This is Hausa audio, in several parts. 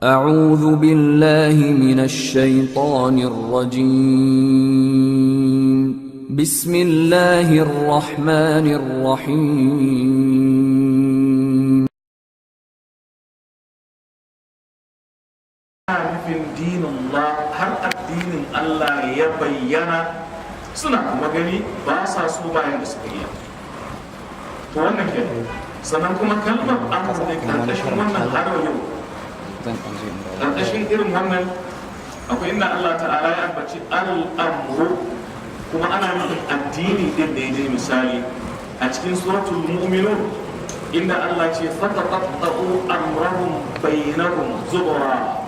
أعوذ بالله من الشيطان الرجيم بسم الله الرحمن الرحيم nufin dinullah har addinin Allah ya bayyana suna kuma gani ba sa so bayan da suka iya to wannan ke sannan kuma kalmar amur da karkashin wannan har yau karkashin irin wannan akwai inda Allah ta'ala ya ambaci al'amru kuma ana nufin addini din da ya misali a cikin suratul mu'minun inda Allah ce fataqatta'u amrahum bainahum zubra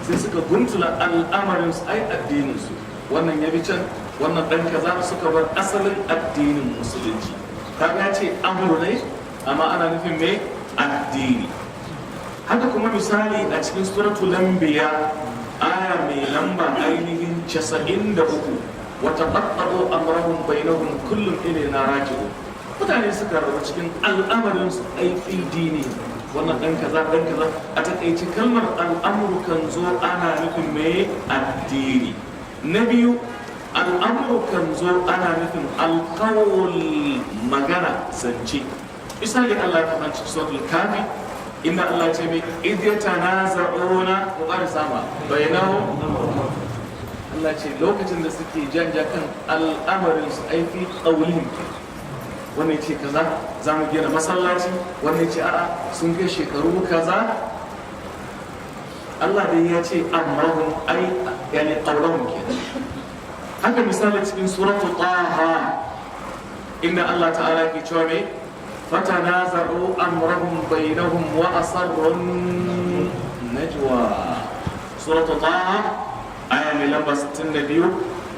sai suka guntula al'amarin su ai addinin su wannan ya bi can wannan dan kaza suka bar asalin addinin musulunci kaga ce amru ne amma ana nufin me addini haka kuma misali a cikin suratul anbiya aya mai lamba ainihin 93 wa taqatta'u amrahum bainahum kullun ilayna raji'un mutane suka rabu cikin al'amarin su ai dini wannan dan kaza a takaice kalmar al'amru kan zo ana nufin me addini na biyu al'amru kan zo ana nufin alqawl magana zance misali Allah ya faɗa cikin suratul kafi inna Allah ya ce mai idh yatanaza'una wa qad sama bainahum Allah ce lokacin da suke janja kan al'amarin su aifi qawlihim wannan ce kaza za mu gina masallaci wannan ce a'a sun kai shekaru kaza Allah dai ya ce amrahum ai yani qawluhum kenan haka misali cikin suratu taha inda Allah ta'ala ke cewa me fatanaza'u amrahum bainahum wa asarrun najwa suratu taha aya mai lamba 62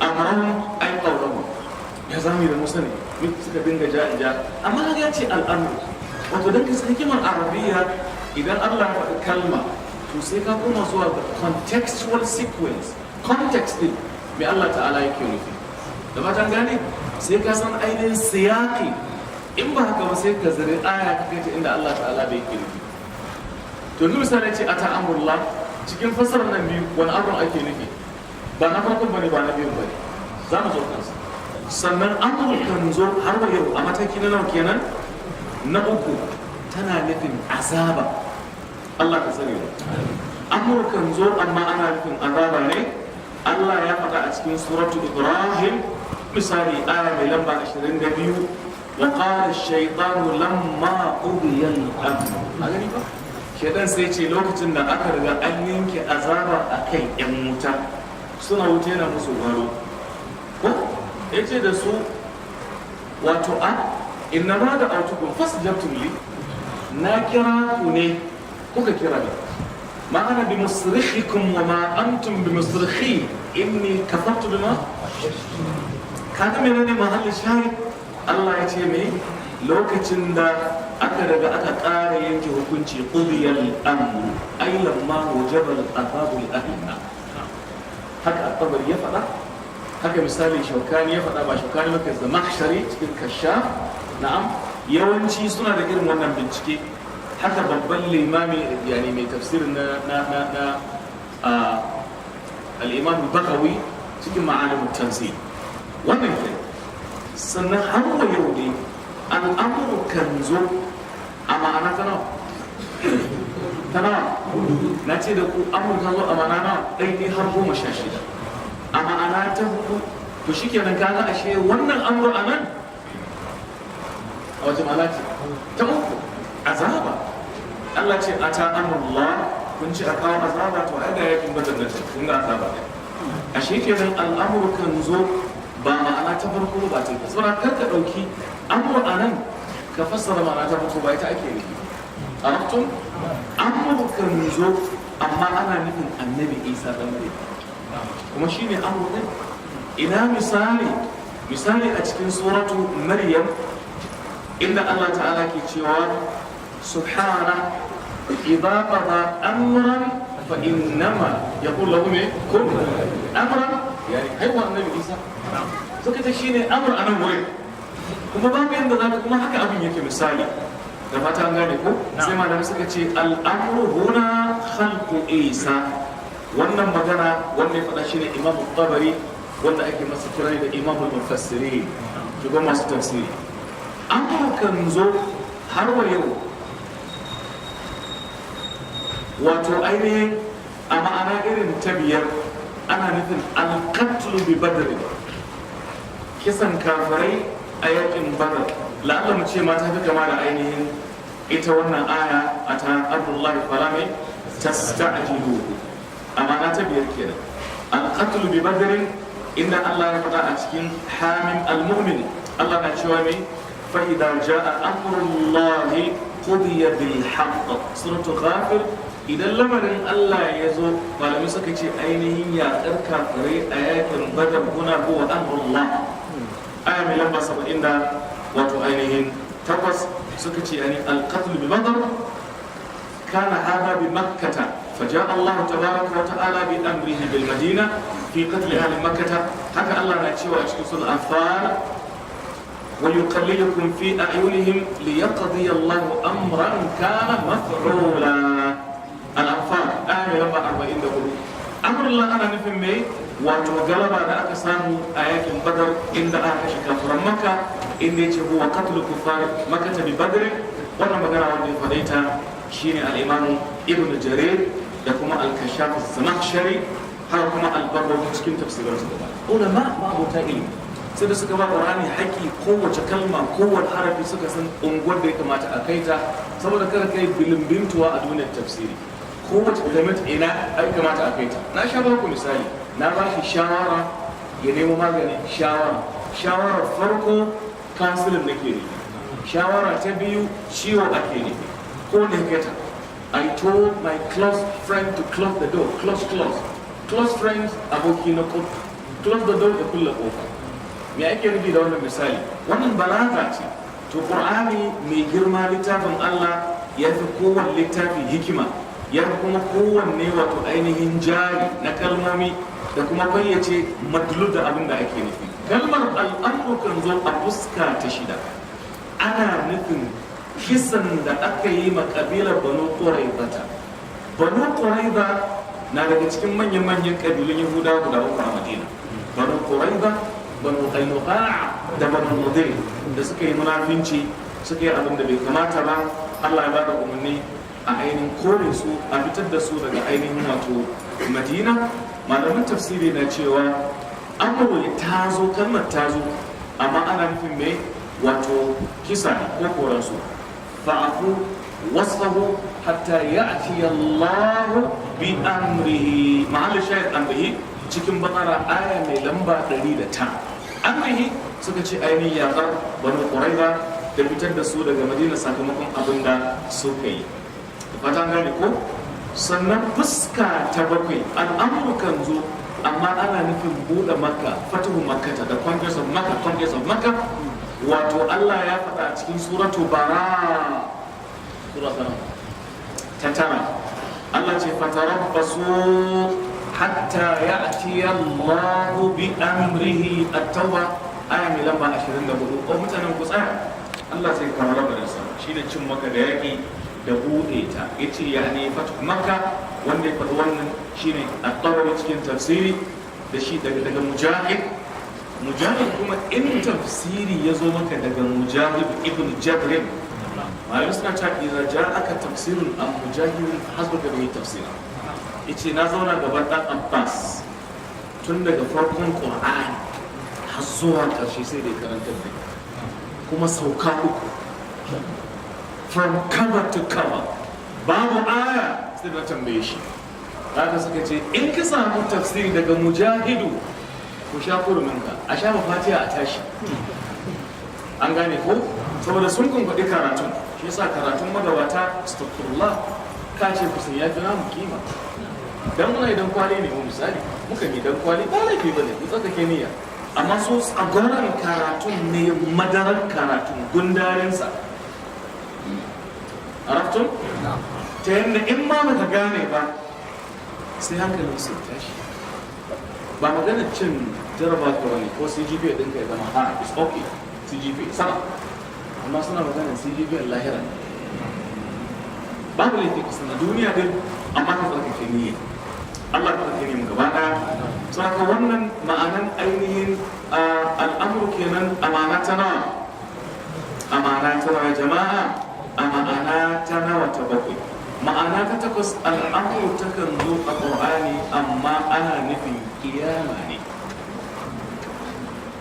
amrahum ai qawluhum ya zami da musa ne suka dinga ja amma ya ce al'amru wato dan ka hikimar arabiya idan Allah ya faɗi kalma to sai ka koma zuwa ga contextual sequence context din me Allah ta'ala yake nufi da fatan gane sai ka san ainihin siyaqi in ba haka ba sai ka zare aya ka kai inda Allah ta'ala bai yake nufi to ni misali ce ata amrullah cikin fasarar nan biyu wani abun ake nufi ba na farkon bane ba na biyu bane za mu zo kansa sannan amurkan zo har wa yau a mataki na nawa kenan na uku tana nufin azaba Allah ka tsare mu amurkan zo amma ana nufin azaba ne Allah ya faɗa a cikin suratu Ibrahim misali aya mai lamba 22 wa qala ash-shaytanu lamma qudiya al-amr agani ba shedan sai ce lokacin da aka riga an yanke azaba akan yan wuta suna wuce na musu gwaro ko ya ce da su wato inna ma da autukun fasjabtum li na kira ku ne kuka kira ne ma ana bi musrikhikum wa ma antum bi musrikhi inni kafartu bima kaga menene mahallin shahid Allah ya ce me lokacin da aka daga aka ƙara yanke hukunci qudiyal amru ay lamma wajaba al-azabu al-ahina haka at-tabari ya faɗa haka misali shaukani ya faɗa ba shaukani maka zamakshari cikin kasha na'am yawanci suna da irin wannan bincike haka babban limami yani mai tafsirin na al-imam al-bakawi cikin ma'alim tanzil wannan ke sannan har wa yau ne al'amuru kan zo a ma'ana ta nawa na ce da ku amur kan zo a ma'ana nawa ɗaya har 16 a ma'ana ta hudu to shi kenan kaga ashe wannan amur a nan a wace ma'ana ce ta uku azaba Allah ce a ta amurla kun ce a kawo azaba to ai da yakin badar da kun ga azaba ne ashe kenan al'amur kan zo ba ma'ana ta farko ba ta yi saboda kar ka dauki amur a nan ka fassara ma'ana ta farko ba ita ake nufi arabtum amur kan zo amma ana nufin annabi Isa dan Maryam kuma shi ne amurin ina misali a cikin suratu maryam inda Allah ta'ala ke cewa subhana idza qada amran fa innama yaqul lahu kun amran yani haiwa annabi Isa suka ta shine amr anan wurin kuma babu yanda zaka kuma haka abin yake misali da fata an gane ko sai malamai suka ce al'amru huna khalqu Isa. wannan magana wanda ya faɗa shine Imam Tabari wanda ake masa kirani da Imam al-Mufassirin, shugaban masu tafsiri. An kan zo har wa yau wato ainihin a ma'ana irin ta biyar ana nufin al-qatlu bi badr, kisan kafirai a yakin badar. la'alla mu ce ma ta fi kama da ainihin ita wannan aya a ta Abdullahi Farame tasta'jilu, amana ta biyar kenan. al-qatlu bi badr inda Allah ya faɗa a cikin Hamim al-Mu'min, Allah na cewa mai fa idza jaa amrullahi qudiya bil haqq. suratul Ghafir, idan lamarin Allah ya zo, malamai suka ce ainihin yaƙar kafirai a yakin badar guna huwa amrullah. aya mai lamba 70 da wato ainihin takwas suka ce yani al-qatl bi badr kana hada bi makkah فجاء الله تبارك وتعالى بأمره بالمدينة في قتل أهل مكة. هكا الله نأتيه وأشكي سورة الأنفال ويقللكم في أعينهم ليقضي الله أمرا كان مفعولا. الأنفال آية لما 40 دقيقة. أمر الله أنا نفهم مي وتوغلب على أكسام آيات بدر إن آكش كفر مكة إن هو قتل كفار مكة ببدر. وأنا مقرأ ودي فديتا شيني الإمام ابن جرير da kuma al-kashaf az-zamakhshari har kuma al-barrawi cikin tafsirin su gaba. Ulama ma'abota ilimi sai da suka ba Qur'ani haƙi, kowace kalma kowace harafi suka san unguwar da ya kamata a kai ta, saboda kada kai bilimbintuwa a duniyar tafsiri. Kowace element ina ai kamata a kai ta. Na sha ba ku misali, na ba shi shawara ya nemo magani, shawara farko kansilin nake ne, shawara ta biyu ciwo ake ne, ko ne kai ta. I told my close friend to close the door. Close friends aboki na kofa. Close the door da kulla kofa. Me ake nufi da wannan misali? Wannan balaga ce. To Qur'ani mai girma littafin Allah ya fi kowanne littafi hikima, ya fi kuma kowanne wato ainihin jari na kalmomi da kuma bayyace madlul da abin da ake nufi. Kalmar al'amru kan zo a fuska ta shida. Ana nufin kisan da aka yi ma kabilar Banu Qurayza. Banu Qurayza na daga cikin manyan kabilun Yahudawa guda uku a Madina. Banu Qurayza, Banu Qainuqa da Banu Nadir da suka yi munafinci, suka yi abin da bai kamata ba. Allah ya ba da umarni a ainihin kore su, a fitar da su daga ainihin wato Madina. Malaman tafsiri na cewa amru ta zo, kalmar ta zo, amma ana nufin mai wato kisa ko koransu. فاعفوا وصفه حتى يأتي الله بأمره. محل الشاهد أمره cikin bakara aya mai lamba 109. Amrihi suka ce ainihin yaƙar Banu Qurayza da fitar da su daga Madina sakamakon abin da suka yi. Fatan gane ko? Sannan fuska ta bakwai al'amuru kan zo, amma ana nufin buɗe Makka, fatuhu Makkah da Congress of Makkah. Wato Allah ya faɗa cikin suratu Bara, sura ta tara. Allah ce fatarabbasu hatta ya'tiya Allahu bi amrihi. at-tauba aya mai lamba 24. Ko mutanen ku tsaya, Allah sai kawo rabarin sa shine cin Makka da yaki da bude ta. Yace yani fatu Makka, wanda ya faɗi wannan shine at-Tabari cikin tafsiri da shi daga Mujahid kuma in tafsiri ya zo maka daga Mujahid ibn Jabrin, malamai suna cewa idza ja'aka tafsirun an Mujahid hasbuka bihi tafsira. Yace na zauna gaban dan Abbas tun daga farkon Qur'ani har zuwa ƙarshe sai da karantar da kuma sauka uku, from cover to cover, babu aya sai da tambaye shi. Haka suka ce in ka samu tafsiri daga Mujahidu ku sha kurminka, a sha Fatiha a tashi. An gane ko? Saboda sun kumfaɗi karatun, shi yasa karatun magabata astaghfirullah ka ce kusan ya fi namu kima. Dan muna idan kwali ne mu misali, muka yi dan kwali ba laifi ba ne, mu tsakake niyya. Amma so tsagoran karatun ne madarar karatun gundarinsa. Araftun? Ta yadda in ma baka gane ba sai hankalin su tashi. Ba maganar cin jaraba ka wani ko CGP ɗinka ya zama it's okay, CGP sama, amma suna maganar CGP lahira. Babu laifi kusa na duniya din amma ka tsarkake niyya. Allah ka tsarkake mu gaba ɗaya. Saboda wannan ma'anan ainihin al'amru kenan amana ta nawa? Amana ta nawa jama'a? Amana ta nawa ta bakwai. Ma'ana ta takwas al'amru takan zo a Qur'ani amma ana nufin kiyama ne.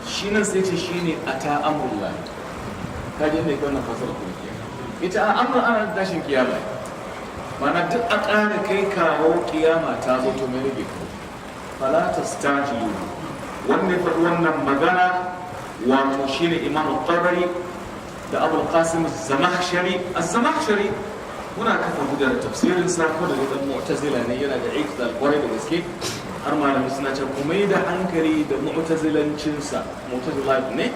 Shi nan sai ce shine ata amrullah. Kaje ne wannan fasara ko ita al'amru ana tashin kiyama. Mana duk a ƙara kai kawo kiyama ta zo to mai rage ko. Fala tastajilu. Wanda ya faɗi wannan magana wato shine Imam Tabari da Abu Qasim Az-Zamakhshari. Az-Zamakhshari muna kafa hujjar tafsirin sa ko da dan Mu'tazila ne, yana da iqdal kwarai da gaske. Har malami suna cewa kuma da hankali da mu'tazilancin sa, mu'tazila ne.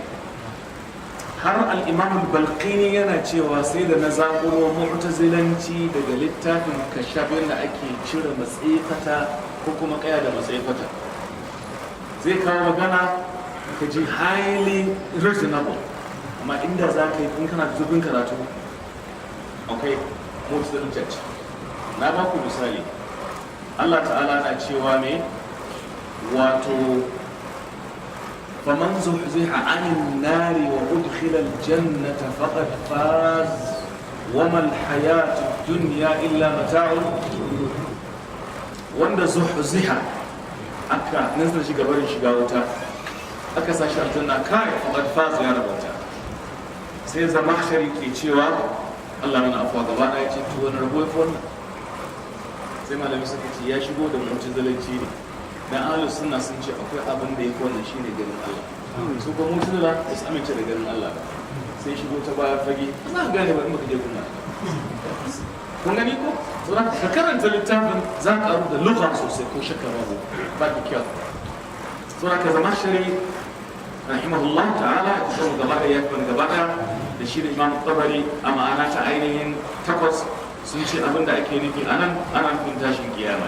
Har al-Imam al-Balqini yana cewa sai da na zakuro mu'tazilanci daga littafin kashafin da ake cire matsifata ko kuma kaya da matsifata. Zai kawo magana ka ji highly reasonable, amma inda za ka yi in kana zubin karatu okay mu'tazilanci. Na ba ku misali, Allah ta'ala na cewa me wato فمن زحزح عن النار وأدخل الجنة فقد فاز وما الحياة الدنيا إلا متاع. wanda zuhziha aka nasa shiga barin shiga wuta aka sashi aljanna kai faqad faz ya rabata. sai Zamakhshari ke cewa Allah mana afwa gaba da yace to wani rabo yafi wannan. sai malami suka ce ya shigo da mu'tazilanci ne, dan ahlus sunna sun ce akwai abin da yake wannan shine ganin Allah. su ko mu'tazila ba su amince da ganin Allah ba, sai shigo ta baya fage za ka gane ba in baka je kuma kun gani ko ka karanta littafin za ka aru da lugha sosai ko shakka babu ba ki kyau. ka Zamakhshari rahimahullah ta'ala ya tsoro gaba da yakban gaba da shi da Imam Tabari a ma'ana ta ainihin takwas sun ce abin da ake nufi anan ana nufin tashin kiyama.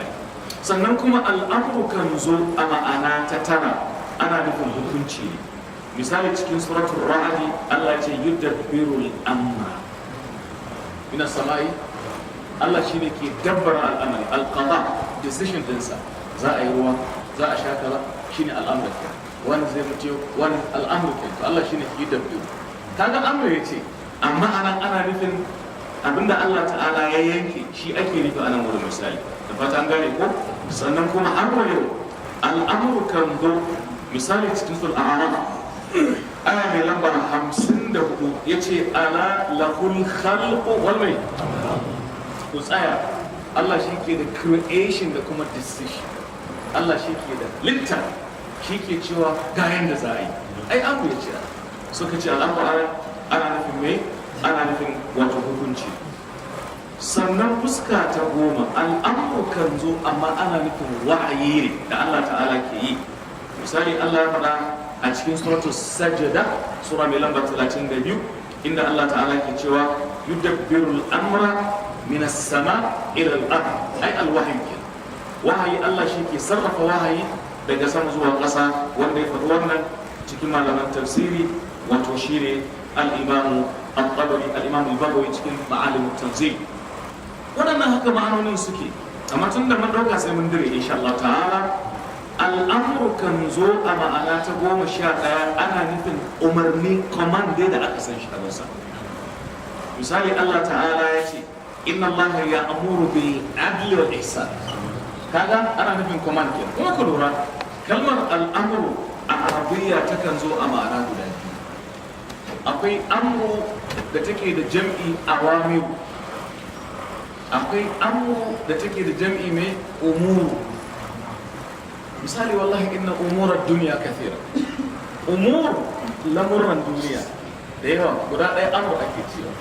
sannan kuma al'amru kan zo a ma'ana ta tara ana nufin hukunci ne. misali cikin suratul ra'd Allah ya ce yudabbirul amra min as-sama'i. Allah shine ke dabbara al'amari, al-qada decision dinsa. za a yi ruwa, za a sha kaza, shine al'amru. wani zai mutu, wani al'amru ke to Allah shine ke dabbiru. kaga amru yace amma anan ana nufin abinda Allah ta'ala ya yanke shi ake nufi anan wurin misali. da fata an gane ko. sannan kuma har yau al'amru kan zo misali cikin suratul a'raf aya mai lambar 54 yace ala lahul khalqu wal mai. ku tsaya, Allah shi ke da creation da kuma decision. Allah shi ke da litta, shi ke cewa ga yanda za a yi. ai an ya ce suka ce al'amru ana nufin mai, ana nufin wato hukunci. sannan fuska ta goma al'amru kan zo amma ana nufin wahayi ne da Allah ta'ala ke yi. misali Allah ya faɗa a cikin suratul sajda sura mai lambar 32 inda Allah ta'ala ke cewa yudabbirul amra min as-sama ila al-ard ay al-wahyi. wahayi Allah shi ke sarrafa wahayi daga sama zuwa ƙasa. wanda ya faɗi wannan cikin malaman tafsiri wato shine al-imam al-Tabari, al-imam al-Baghawi cikin ma'alim at-tanzil. waɗannan haka ma'anonin suke, amma tun da mun ɗauka sai mun dire insha Allah ta'ala. al'amru kan zo a ma'ana ta 11 ana nufin umarni, command dai da aka san shi a Hausa. misali Allah ta'ala ya ce inna Allah ya'muru bil adli wal ihsan. kaga ana nufin command kenan. kuma ku lura kalmar al'amru a arabiyya takan zo a ma'ana guda biyu. akwai amru da take da jam'i awamiru, akwai amru da take da jam'i mai umuru. misali wallahi inna umurar duniya kathira. umur lamuran duniya da yawa guda ɗaya amru ake cewa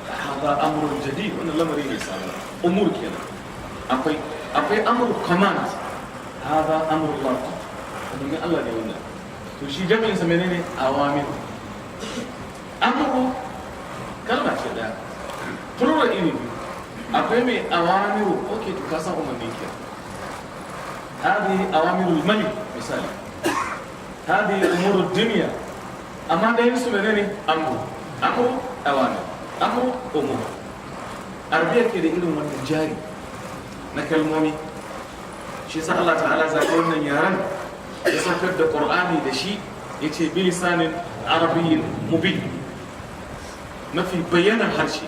hada amrun jadid, wannan lamari ne sabo. umur kenan. akwai amru command, hada amrullah, domin Allah ne wannan. to shi jami'in sa menene awamir. amru kalma ce daya, plural iri biyu. akwai mai awamiru, okay to ka san umarni ke. hadi awamirul malik misali, hadi umurud dunya. amma da yin su menene amru awamir, amru umur. arabiya ke da irin wannan jari na kalmomi. Shi sa Allah ta'ala zaɓi wannan yaren ya saukar da Qur'ani da shi, ya ce bilisanin arabiyyin mubin, mafi bayyanar harshe,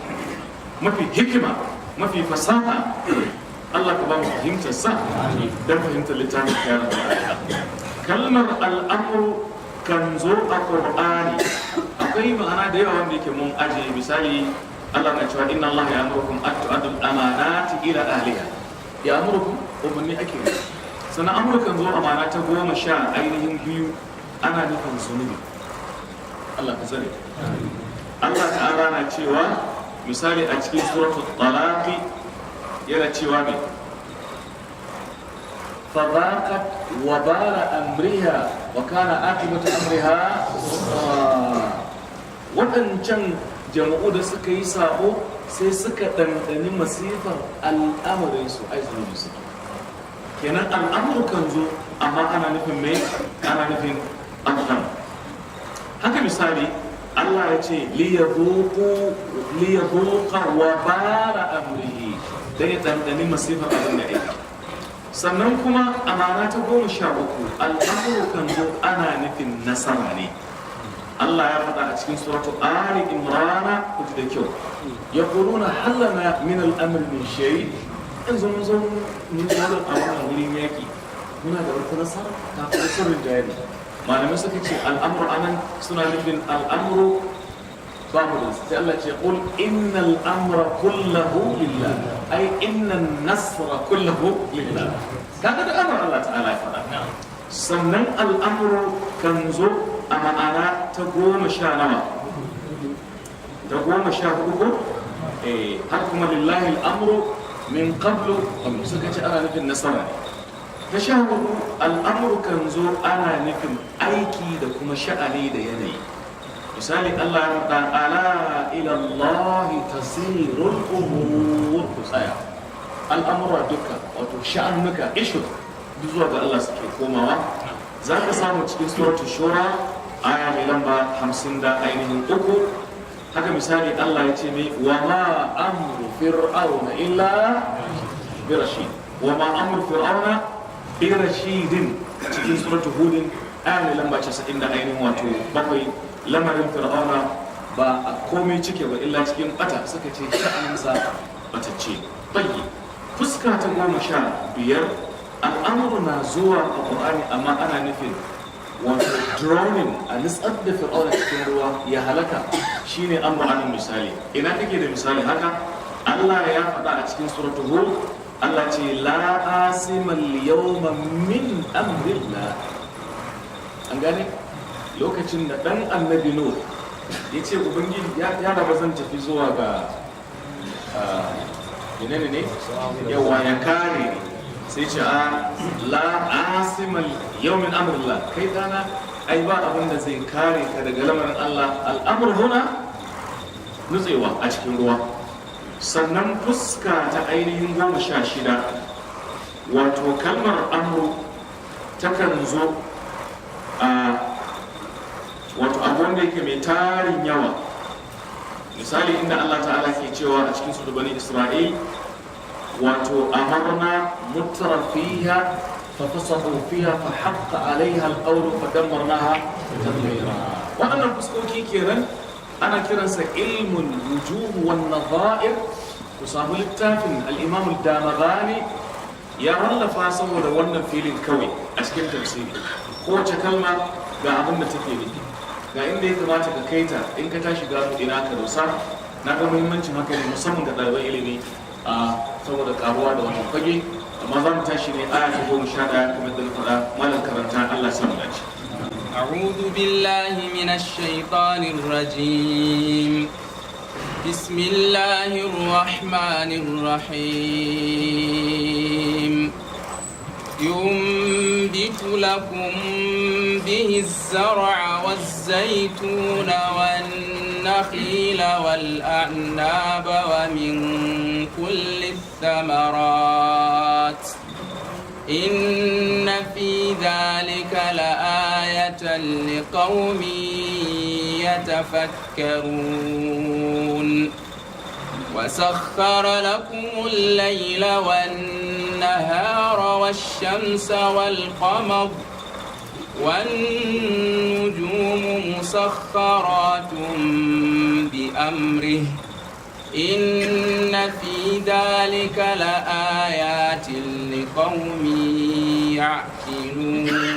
mafi hikima, mafi fasaha. Allah ka ba mu fahimtar sa don fahimtar littafin yaran da. Kalmar al'amru kan zo a Qur'ani akwai ma'ana da yawa wanda yake mun ajiye. Misali, Allah na cewa inna Allah ya amurukum an tu'addu al-amanati ila ahliha. Ya amurukum umarni ake yi. Sannan amurkan zo amana ta 12 ana nufin zunubi. Allah ka tsare. Allah ta'ala na cewa misali a cikin suratul talaq yana cewa me fadaqat wa bala amriha wa kana aqibatu amriha wadancan jama'u da suka yi sabo sai suka dandani masifar al'amarin su ai zunubi su kenan al'amuru kan zo amma ana nufin me ana nufin amfan. Haka misali Allah ya ce liyadhuqa wa bala amrihi, dan ya dandani masifar abin da yake. Sannan kuma amana ta 13 al'amuru kan zo ana nufin nasara ne. Allah ya faɗa a cikin suratul Ali Imran kuji da kyau, yaquluna hal lana min al-amri min shay, yanzu mun zo mun tsara a wannan wurin yaki muna da wata nasara kafin sirrin jayari. Malamai suka ce al'amru anan suna nufin al'amru ba mu da sai Allah ce qul innal amra kullahu lillah, ai innan nasra kullahu lillah. Kaga da amr Allah ta'ala ya faɗa. Sannan al'amru kan zo a ma'ana ta 10 nawa da 14 ko har kuma lillahi al'amru min qablu suka ce ana nufin nasara ne. Ta 14 al'amru kan zo ana nufin aiki da kuma sha'ani da yanayi. Misali Allah ya faɗa ala ila Allah tasirul umur, ku tsaya al'amura duka wato sha'anuka ishu duk zuwa ga Allah suke komawa. Za ka samu cikin suratul shura aya mai lamba 53. Haka misali Allah ya ce mai wa ma amru fir'auna illa bi rashid, wa ma amru fir'auna bi rashidin cikin suratul hud aya mai lamba 97. Lamarin fir'auna ba a komai cike ba illa cikin bata, suka ce sha'aninsa batacce. Bayyi fuska ta 15 al'amuru na zuwa a Qur'ani amma ana nufin wato drowning, a nitsar da fir'auna cikin ruwa ya halaka, shine amru anan. Misali ina kake da misali haka? Allah ya faɗa a cikin suratul hud, Allah ce la asima al-yawma min amrillah. An gane lokacin da dan annabi Nuh ya ce ubangiji ya raba zan tafi zuwa ga ne yawa ya kare ni, sai ce a la asimal yawmin amrillah, kai dana ai ba abin da zai kare ka daga lamarin Allah. al'amur huna nutsewa a cikin ruwa. Sannan fuska ta ainihin 16 wato kalmar amru takan zo a wato abu wanda yake mai tarin yawa. Misali inda Allah ta'ala ke cewa a cikin sura Bani Isra'il wato amarna mutrafiha fa fasahu fiha fa haqqa 'alayha al-qawlu fa dammarnaha tadmira. Wannan fuskoki kenan ana kiransa ilmul wujuh wan nadha'ir. ku samu littafin al-Imam al-Damaghani ya wallafa saboda wannan filin kawai a cikin tafsiri. Kowace kalma ga abin da take nufi, ga inda ya kamata ka kai ta in ka tashi gano ina ka dosa. Na ga muhimmancin haka ne musamman ga ɗaliban ilimi a saboda karuwa da wannan fage. Amma za mu tashi ne aya ta 11 kamar da na faɗa. Malam karanta, Allah ya samu dace. أعوذ بالله من الشيطان الرجيم. بسم الله الرحمن الرحيم. ينبت لكم به الزرع والزيتون والنخيل والأعناب ومن كل الثمرات إن في ذلك لآية لقوم يتفكرون وسخر لكم الليل والنهار والشمس والقمر والنجوم مسخرات بأمره إن في ذلك لآيات لقوم يعقلون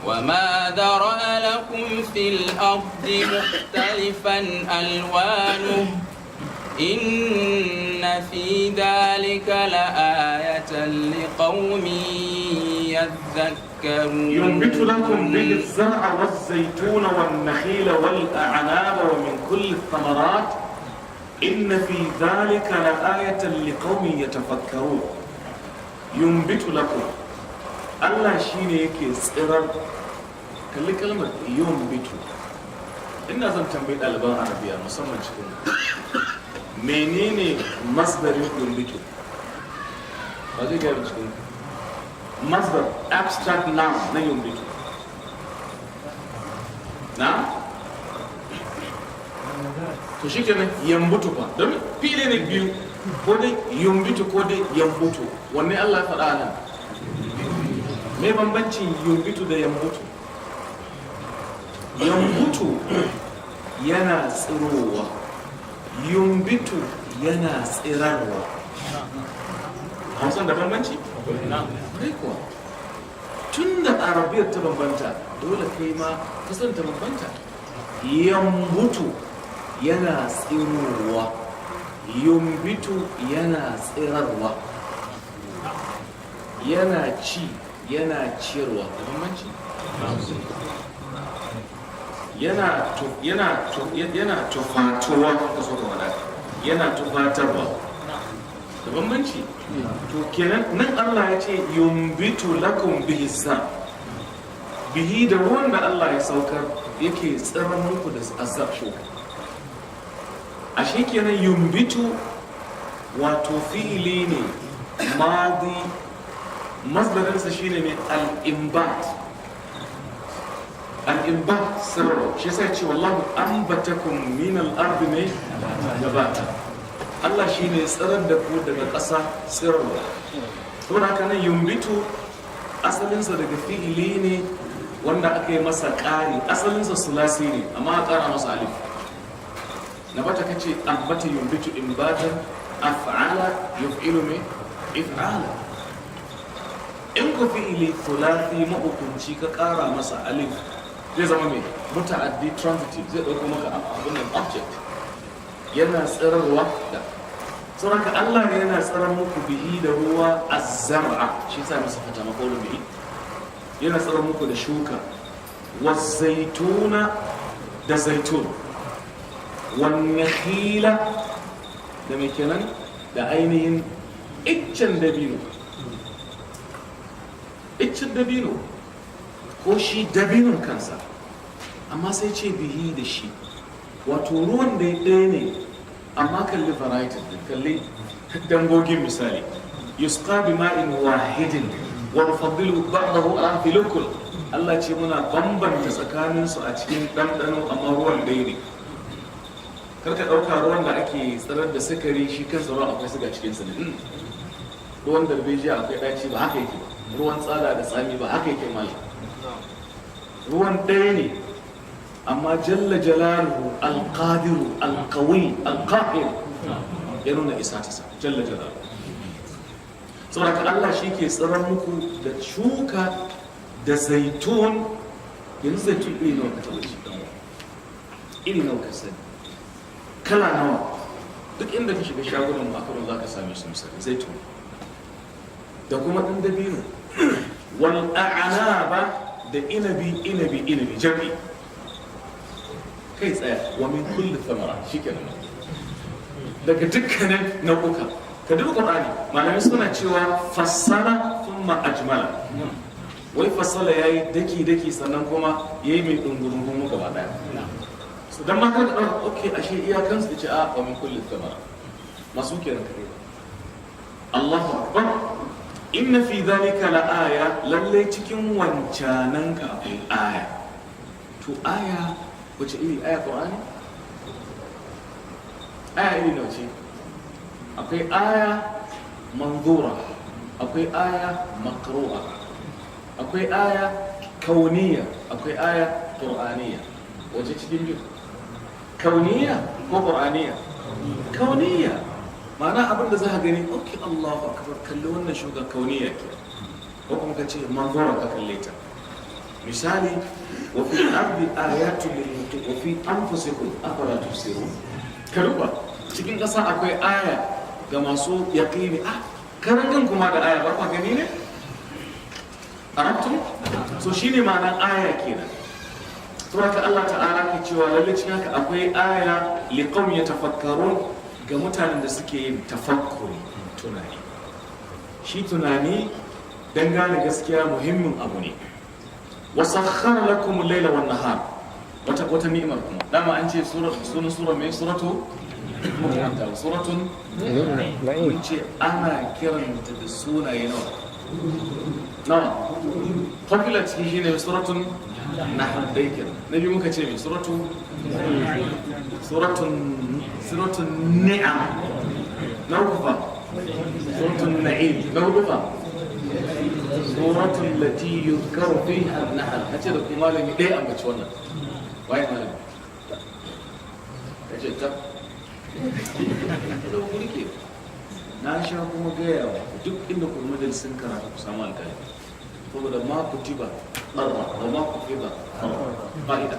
وما ذرأ لكم في الأرض مختلفا ألوانه إن في ذلك لآية لقوم يذكرون ينبت لكم به الزرع والزيتون والنخيل والأعناب ومن كل الثمرات إن في ذلك لآية لقوم يتفكرون ينبت لكم Allah shi ne yake tsirar kalli kalmar yunbitu ina zan tambayi ɗaliban arabiya musamman cikin menene masdarin yunbitu ba zai gaya cikin masdar abstract noun na yunbitu na? to shi kenan yambutu ba don fili ne biyu ko dai yunbitu ko dai yambutu wanne Allah ya faɗa nan me bambancin yumbitu da yambutu yambutu yana tsirowa yumbitu yana tsirarwa hausan da bambanci? kai kuwa tun da arabiyar ta bambanta dole kai ma kasan ta bambanta yambutu yana tsirowa yumbitu yana tsirarwa yana ci yana ciyarwa da bambanci yana tufatuwa ka so ka wada yana tufatarwa da bambanci to kenan nan Allah ya ce yumbitu lakum bihi sa bihi da ruwan da Allah ya saukar yake tsirar muku da azabshu ashe kenan yumbitu wato fi'ili ne madi masdarinsa shine ne al-imbat sirra shi sai ce wallahu ambatakum min al-ardi ne nabata Allah shine tsirar da ku daga ƙasa tsirarwa saboda haka nan yumbitu asalinsa daga fi'ili ne wanda aka yi masa ƙari asalinsa sulasi ne amma a ƙara masa alif nabata kace ambata yumbitu imbatan af'ala yuf'ilu me if'ala in ku fi'ili thulathi mahukunci ka kara masa alif zai zama mai muta'addi transitive zai dauko maka abin nan object yana tsirarwa da saboda Allah yana tsirar muku bihi da ruwa az-zar'a shi sa masa fata maqulu bihi yana tsirar muku da shuka waz-zaytuna da zaitun wan-nakhila da mai kenan da ainihin iccen dabino iccen dabino ko shi dabinon kansa amma sai ce bihi da shi wato ruwan da ɗaya ne amma kalli variety kalli dangogin misali yusqa bi ma'in wahidin wa nufaddilu ba'dahu ala filukul Allah ce muna bambanta tsakaninsu a cikin ɗanɗano amma ruwan ɗaya ne karka ɗauka ruwan da ake tsirar da sukari shi kansa ruwan akwai suga cikinsa ne ruwan darbejiya akwai ɗaci ba haka yake ba ruwan tsada da tsami ba haka yake mali ruwan ɗaya ne amma jalla jalaluhu alqadiru alqawi alqahir ya nuna isa ta sa jalla jalaluhu saboda ka Allah shi ke tsirar muku da shuka da zaitun yanzu zaitun iri nawa ka taɓa ci iri nawa ka sani kala nawa duk inda ka shiga shagunan makaron za ka same su misali zaitun da kuma ɗan dabino wal a'naba da inabi jami kai tsaya wa min kulli thamara shikenan daga dukkanin nau'uka ka duba Qur'ani malamai suna cewa fassara thumma ajmala wai fassala yayi daki sannan kuma yayi mai dungurungun gaba daya so dan ma ka da okay ashe iyakan su ce a wa min kulli thamara masu kenan kare Allahu akbar inna fi dhalika la aya lalle cikin wancanan ka akwai aya to aya wace iri aya Qur'ani aya iri nawa ce? Akwai aya manzura, akwai aya makru'a, akwai aya kauniya, akwai aya qur'aniya. Wace cikin biyu? Kauniya ko qur'aniya? Kauniya. Ma'ana abin da za ka gani, okay, Allahu akbar, kalli wannan shuga kauniya ke. Ko kuma ka ce manzura ka kalle ta. Misali, wa fi ardi ayatun lil muttaqin wa fi anfusikum afala tubsirun. Ka duba cikin ƙasa akwai aya ga masu yaqini. Karangan kuma da aya ba ka gani ne? Arabtum? So shine ma'anar aya kenan. Saboda Allah ta'ala ke cewa lalle cikin haka akwai aya liqawmin yatafakkarun, ga mutanen da suke yin tafakkuri, tunani. Shi tunani dan gane gaskiya muhimmin abu ne. Wa sakhkhara lakum al-layla wan nahar. Wata ni'imar kuma. Dama an ce sunan sura mai suratu Muhammad, suratun mun ce ana kiranta da sunaye nawa. Popular ciki shine suratun Nahl dai kenan. Na biyu muka ce mai suratun Ni'am. Na uku fa suratun Na'im. Na hudu fa suratun lati yuzkaru fiha an-nahl. Nace da kuma malami dai an bace wannan. Wai malami. Kace ta na sha kuma gaya wa duk inda kuma majalisun karatu ku samu alƙali, saboda ma ku tiba ɓarra da ma ku fi ba fa'ida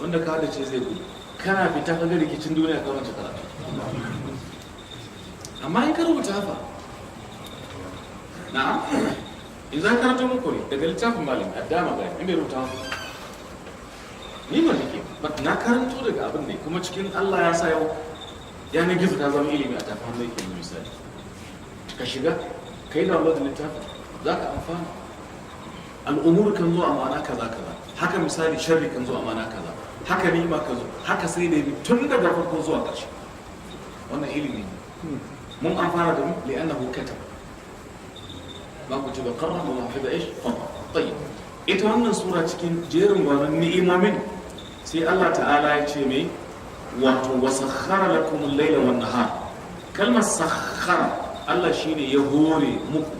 wanda ka da ce zai gudu kana fita ka ga rikicin duniya ka wance karatu. Amma in ka rubuta fa na'am in za ka rato muku ne daga littafin malam addama ga in bai rubuta ni ba nake na karanto daga abin ne kuma cikin Allah ya sa yau yanar gizo ta zama ilimi a tafin mai ke misali ka shiga ka yi download littafin za ka amfana. Al'umur kan zo a ma'ana kaza kaza, haka misali sharri kan zo a ma'ana kaza, haka ni'ima ka zo, haka sai da tun daga farko zuwa ƙarshe. Wannan ilimi mun amfana da mu li'annahu katab ma kutiba qarra wa ma fi da ish tayyib. Ita wannan sura cikin jerin gwanon ni'imomin sai Allah ta'ala ya ce mai wato wasakhara lakum al-layla wan nahar. Kalmar sakhara Allah shine ya hore muku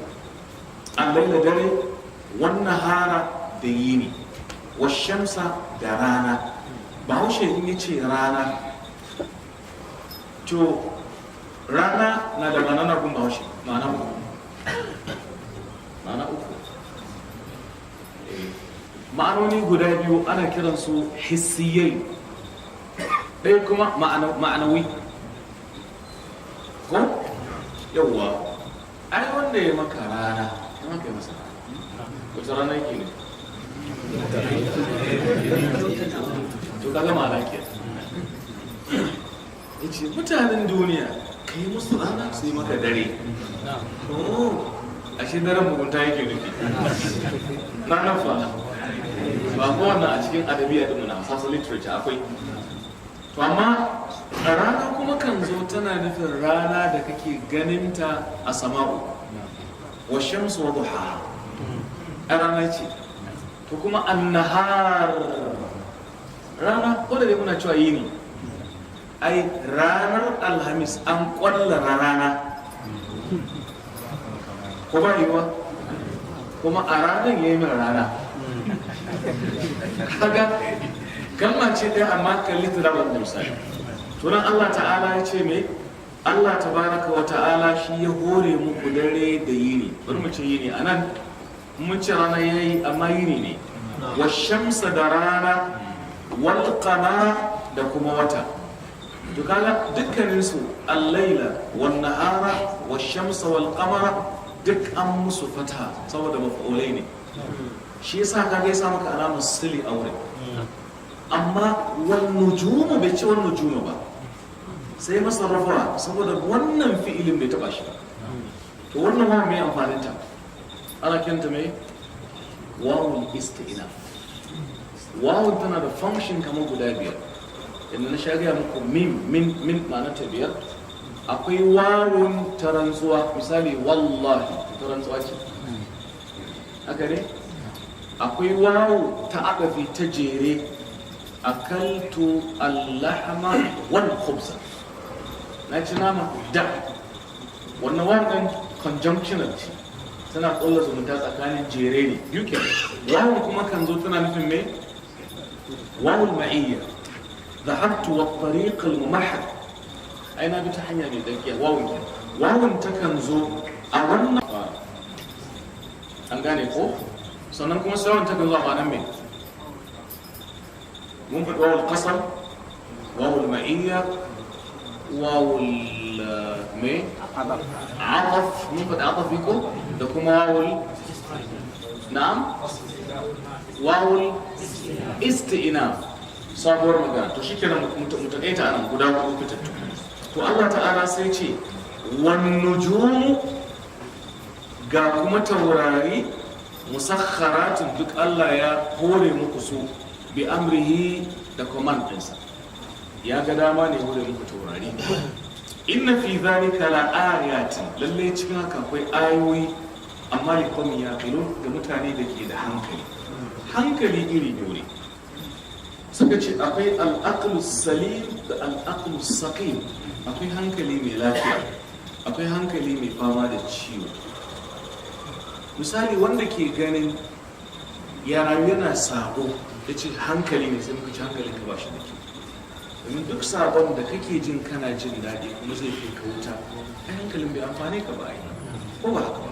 al-layla dare wan nahara da yini wash-shamsa da rana. Bahaushe in yace rana to rana na da ma'ana gun Bahaushe ma'ana uku. Ma'anoni guda biyu ana kiransu hissiyai, ɗaya kuma ma'anawi. Ko? Yawwa, ai wanda ya maka rana, ya maka yi masa rana. Wata rana yake ne? To kaga ma'ana ke. Ya ce, mutanen duniya, ka yi musu rana su yi maka dare. Ashe daren mugunta yake nufi. Ranar fa. Ba ko wannan a cikin adabiya din na Hausa literature akwai. To amma rana kuma kan zo tana nufin rana da kake ganinta a sama'u. Wa shamsu wa duha. A rana ce. To kuma an-nahar. Rana ko da dai muna cewa yini. Ai ranar Alhamis an kwalla rana. Ko ba yiwa? Kuma a ranar yayi min rana. Kaga kalma ce ɗaya amma kalli ta da misali. Tunan Allah ta'ala ya ce me? Allah tabaraka wa ta'ala shi ya hore muku dare da yini. Bari mu ce yini anan mun ce rana yayi amma yini ne. Wa shamsa da rana wal qamara da kuma wata. To kaga dukkanin su al-laila wan nahara wash shamsa wal qamara duk an musu fata saboda maf'ulai ne. Shi yasa kaga ya sa maka alamar sili a wurin. Amma wal nujumu bai ce wal nujumu ba. Sai masa rafa saboda wannan fi'ilin bai taba shi ba. To wannan ma mai amfanin ta. Ana kiranta mai wawul isti'naf. Wawul tana da function kamar guda biyar. Inda na shagaya muku min ma'ana ta biyar. Akwai wawun ta rantsuwa, misali wallahi ta rantsuwa ce. Haka ne? Akwai wawu ta adafi ta jere akaltu allahama wal khubza. na ci nama da wannan wannan conjunctional ce tana ƙulla zumunta tsakanin jere ne yuke wawun kuma kan zo tana nufin mai wawul ma'iyya ذهبت والطريق الممهد أين بتحني من ذلك واو تكنزو أولنا أنغاني كو سننكم سواء تكنزو أمانا من ممكن واو القسم واو المعية واو المي عطف ممكن عطف يكون لكم واو نعم واو الاستئناف sabuwar magana to shi kenan mutakaita anan guda uku fitattu to Allah ta'ala sai ce wan nujum ga kuma taurari musakharatin duk Allah ya hore muku su bi amrihi da command ɗinsa ya ga dama ne hore muku taurari inna fi dhalika la ayatin lalle cikin haka akwai ayoyi amma li qawmin yaqilun da mutane da ke da hankali iri biyu suka ce akwai al'aqlu salim da al'aqlu saqim akwai hankali mai lafiya akwai hankali mai fama da ciwo misali wanda ke ganin yara yana sabo ya ce hankali ne sai muka ci hankalin ka ba shi da ke domin duk sabon da kake jin kana jin daɗi kuma zai fi ka wuta ai hankalin bai amfani ka ba ko ba haka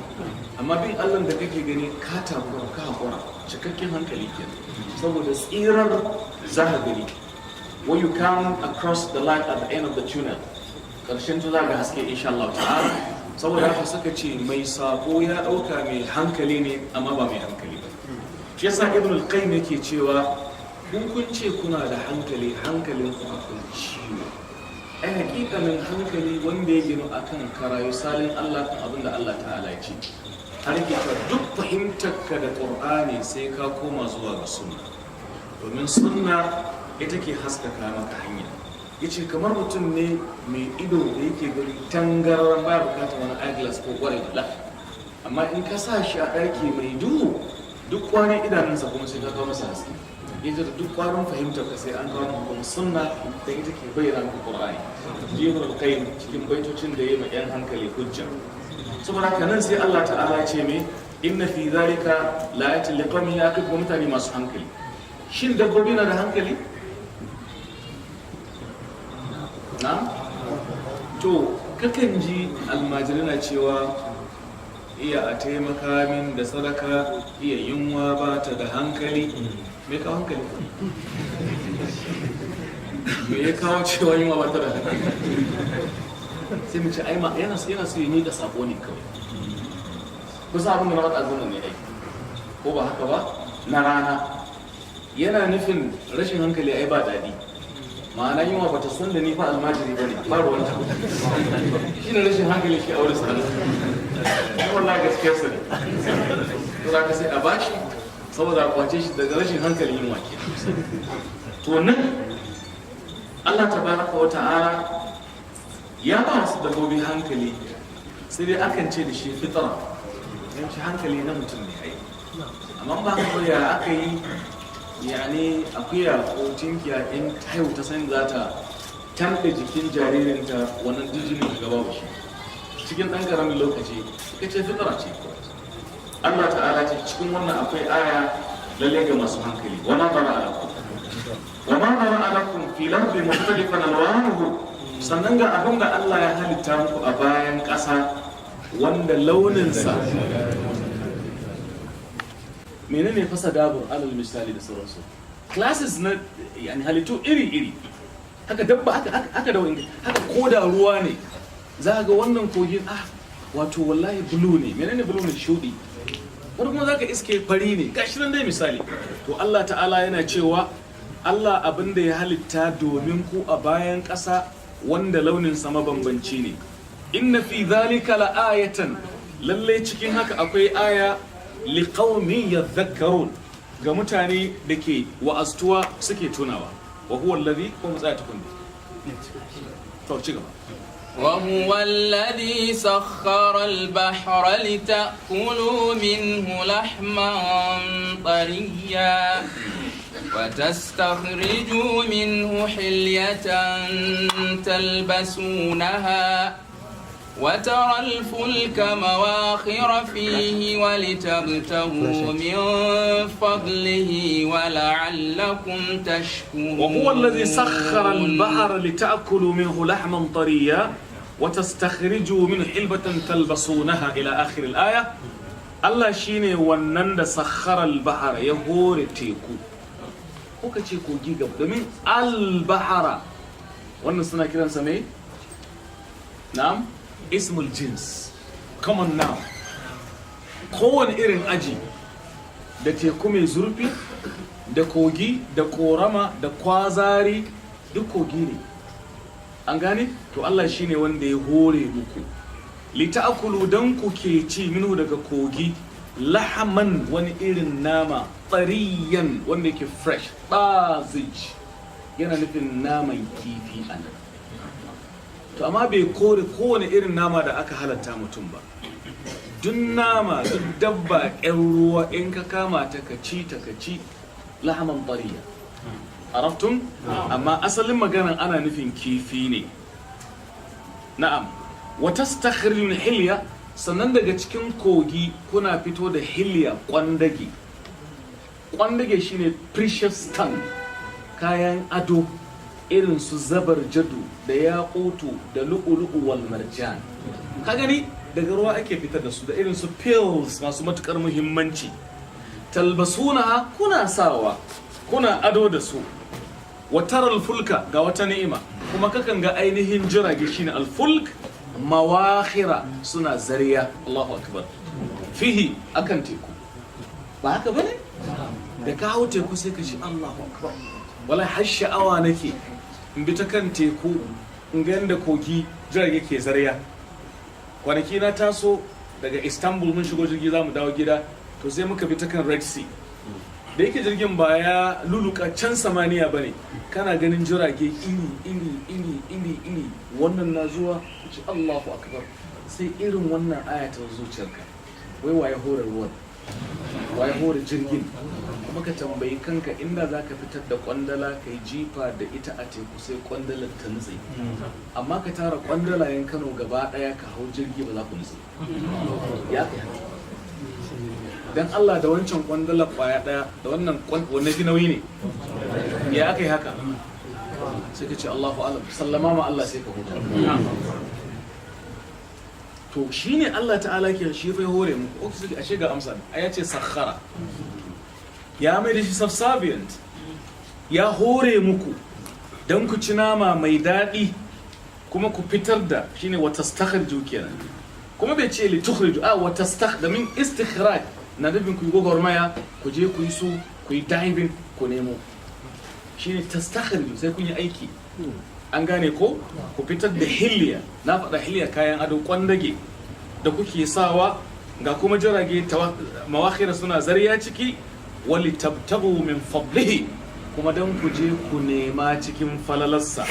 amma bin allon da kake gani ka takura ka haƙura cikakken hankali ke saboda tsirar zahagari when you come across the light at the end of the tunnel ƙarshen tu za ga haske insha Allah ta'ala saboda haka suka ce mai sabo ya ɗauka mai hankali ne amma ba mai hankali ba shi yasa ibn al-qayyim yake cewa kun ce kuna da hankali hankalin ku akwai ciwo ai hakikanin hankali wanda ya gino akan karayu salin Allah kan abinda Allah ta'ala ya ce har ke cewa duk fahimtarka da Qur'ani sai ka koma zuwa ga sunna domin sunna ita ke haskaka maka hanya yace kamar mutum ne mai ido da yake gani tangaran ba bukatar wani eyeglass ko kwarai da amma in ka sa shi a ɗaki mai duhu duk kwanan idanunsa kuma sai ka kawo masa haske ita da duk kwanan fahimtar ka sai an kawo maka kuma sunna da ita ke bayyana maka Qur'ani jibul qayyim cikin baitocin da yayi ma yan hankali hujja saboda haka nan sai Allah ta'ala ya ce me inna fi zalika la ayatin liqawmin yaqilun mutane masu hankali shin dabbobi na da hankali na to kakan ji almajirai na cewa iya a taimaka min da sadaka iya yunwa ba ta da hankali me kawo hankali me ya kawo cewa yunwa ba ta da hankali sai mu ce ai ma yana so yi ni da sako ne kawai kusa abin da na wata zuwa ne ai ko ba haka ba na rana yana nufin rashin hankali ai ba daɗi ma'ana yunwa ba ta san da ni fa almajiri ba ne ba ruwan ta shi ne rashin hankali shi aure sa ne wallahi gaskiyar sa ne to za ka sai a bashi saboda a kwace shi daga rashin hankali yunwa ke to nan Allah tabaraka wa ta'ala ya ba su dabbobi hankali sai dai akan ce da shi fitra yanci hankali na mutum ne ai amma ba haka ya aka yi yani akuya ko tinkiya in haihu ta san za ta tamɗe jikin jaririnta wannan jijinin da gaba shi cikin ɗan ƙaramin lokaci ka ce fitra ce Allah ta'ala ce cikin wannan akwai aya lalle ga masu hankali wa ma bara alakum fi lardi mukhtalifan alwanuhu sannan ga abin da Allah ya halitta muku a bayan ƙasa wanda launinsa menene fasa dabur alal misali da sauransu classes na yani halittu iri-iri haka dabba haka da wani haka koda ruwa ne za ga wannan kogin wato wallahi blue ne menene blue ne shudi wani kuma za ka iske fari ne gashi nan dai misali to Allah ta'ala yana cewa Allah abin da ya halitta domin ku a bayan ƙasa wanda launin sama bambanci ne inna fi dhalika la'ayatan lalle cikin haka akwai aya liqaumin yadhakkarun ga mutane da ke wa'aztuwa suke tunawa wa huwa alladhi kuma tsaya tukun to ci gaba وهو الذي سخر البحر لتأكلوا منه لحما طريا وتستخرجوا منه حلية تلبسونها وترى الفلك مواخر فيه ولتبتغوا من فضله ولعلكم تشكرون وهو الذي سخر البحر لتأكلوا منه لحما طريا وتستخرجوا منه حلبة تلبسونها إلى آخر الآية. Allah shine wannan da sakhara al-bahara ya hore teku ko ka ce kogi gaba domin al-bahara wannan suna kiransa mai na'am ismul jins common noun kowane irin aji da teku mai zurfi da kogi da korama da kwazari duk kogi ne an gane to Allah shine wanda ya hore muku lita'akulu dan ku ke ci minhu daga kogi lahaman wani irin nama tsariyan wanda yake fresh bazij yana nufin naman kifi a nan to amma bai kore kowane irin nama da aka halatta mutum ba duk nama duk dabba ƴan ruwa in ka kama ta ka ci lahaman tsariya araftun amma asalin maganan ana nufin kifi ne na'am wata stakhirin hilya sannan daga cikin kogi kuna fito da hilya kwandage shine precious stone kayan ado irin su zabar jadu da yaqutu da lu'ulu'u wal marjan ka gani daga ruwa ake fitar da su da irin su pearls masu matukar muhimmanci talbasuna kuna sawa kuna ado da su wataral fulka ga wata ni'ima kuma kakan ga ainihin jirage shine al-fulk mawakhira suna zariya Allahu akbar fihi akan teku ba haka bane da ka hau teku sai ka ji Allahu akbar wala har sha'awa nake in bi ta kan teku in ga yanda kogi jirage ke zariya kwanaki na taso daga Istanbul mun shigo jirgi zamu dawo gida to sai muka bi ta kan Red Sea da yake jirgin ba ya luluka can samaniya bane kana ganin jirage iri wannan na zuwa ce Allahu akbar sai irin wannan ayatar zuciyarka wai waye hore ruwan waye hore jirgin kuma ka tambayi kanka inda zaka fitar da kwandala kai jifa da ita a teku sai kwandalar ta nutse amma ka tara kwandalayen Kano gaba daya ka hau jirgi ba za ku nutse ya dan Allah da wancan kwandalar kwaya daya da wannan wanne ji nauyi ne ya aka yi haka sai ka ce Allahu alam sallama ma Allah sai ka huta to shine Allah ta'ala ke shi fa hore mu ko sai ashe ga amsa aya ce sakhara ya mai da shi subservient ya hore muku dan ku ci nama mai dadi kuma ku fitar da shine wa tastakhriju kenan kuma bai ce li tukhriju wa tastakhdamin istikhraj na nufin ku yi gwagwarmaya ku je ku yi su ku yi diving ku nemo shine tastakhriju sai kun yi aiki an gane ko ku fitar da hilya na faɗa hilya kayan ado kwandage da kuke sawa ga kuma jirage mawakhira suna zariya ciki wali tabtagu min fadlihi kuma dan ku je ku nema cikin falalarsa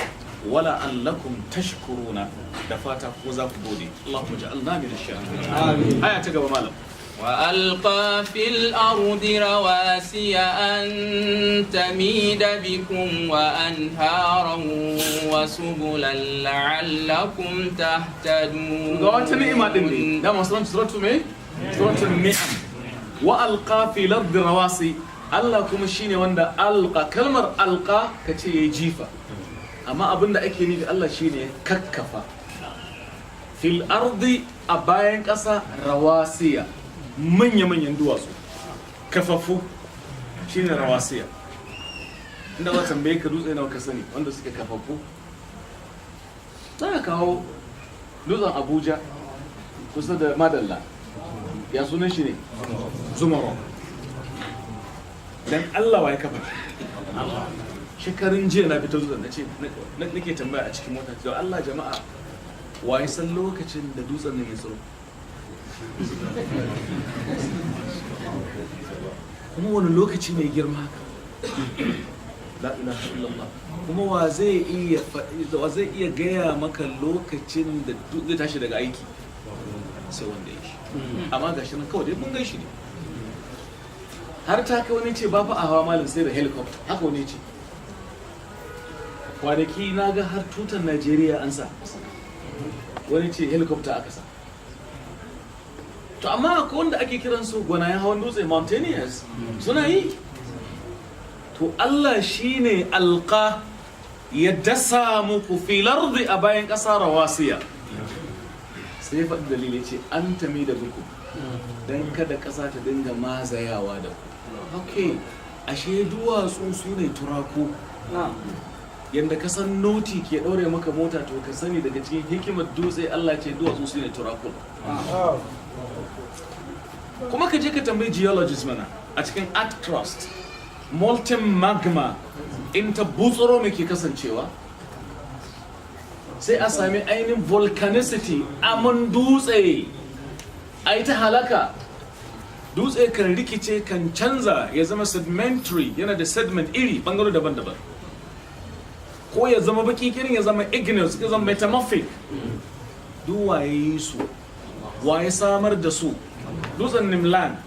wala allakum tashkuruna da fata ko za ku gode Allahumma ja'alna min ash-shakirin amin aya ta gaba malam وألقى في الأرض رواسي أن تميد بكم وأنهارا وسبلا لعلكم تهتدون. قوات النعمة دي ده مثلا سورة مين؟ سورة النعم. وألقى في الأرض رواسي الله كم شيني وندا ألقى كلمة ألقى كتير جيفا أما أبدا أكيد الله شيني ككفا في الأرض أباين كسا رواسية manya-manyan duwatsu kafafu shine rawasiya inda za tambaye ka dutse nawa ka sani wanda suke kafafu za ka kawo dutsen Abuja kusa da Madalla ya sunan shi ne Zumaro dan Allah waye kafa shekarun jiya na fito dutsen nace nake tambaya a cikin mota da Allah jama'a waye san lokacin da dutsen ne ya tsoro kuma wani lokaci mai girma haka la ilaha illallah kuma wa zai iya gaya maka lokacin da zai tashi daga aiki sai wanda ya shi amma gashi nan kawai dai mun gaishe ne har ta kai wani ce ba fa a hawa malam sai da helicopter, haka wani ce kwanaki na ga har tutar Najeriya an sa, wani ce helicopter aka sa. To amma akwai wanda ake kiran su gwanayen hawan dutse, mountaineers, suna yi. To Allah shine alqa ya dasa muku fil ardi a bayan ƙasa rawasiya. Sai faɗi dalili ce an tami da buku dan kada ƙasa ta dinga mazayawa da ku. Okay, ashe duwatsu su ne turaku. Yanda ka san noti ke ɗaure maka mota, to ka sani daga cikin hikimar dutse Allah ce duwatsu su ne turaku. Kuma ka je ka tambayi geologist mana a cikin earth crust, molten magma in ta butsuro me ke kasancewa, sai a sami ainihin volcanicity, aman dutse a ta halaka. Dutse kan rikice, kan canza ya zama sedimentary, yana da sediment iri bangare daban-daban, ko ya zama baki kirin, ya zama igneous, ya zama metamorphic. Duk waye su, waye samar da su? Dutsen Nimlan,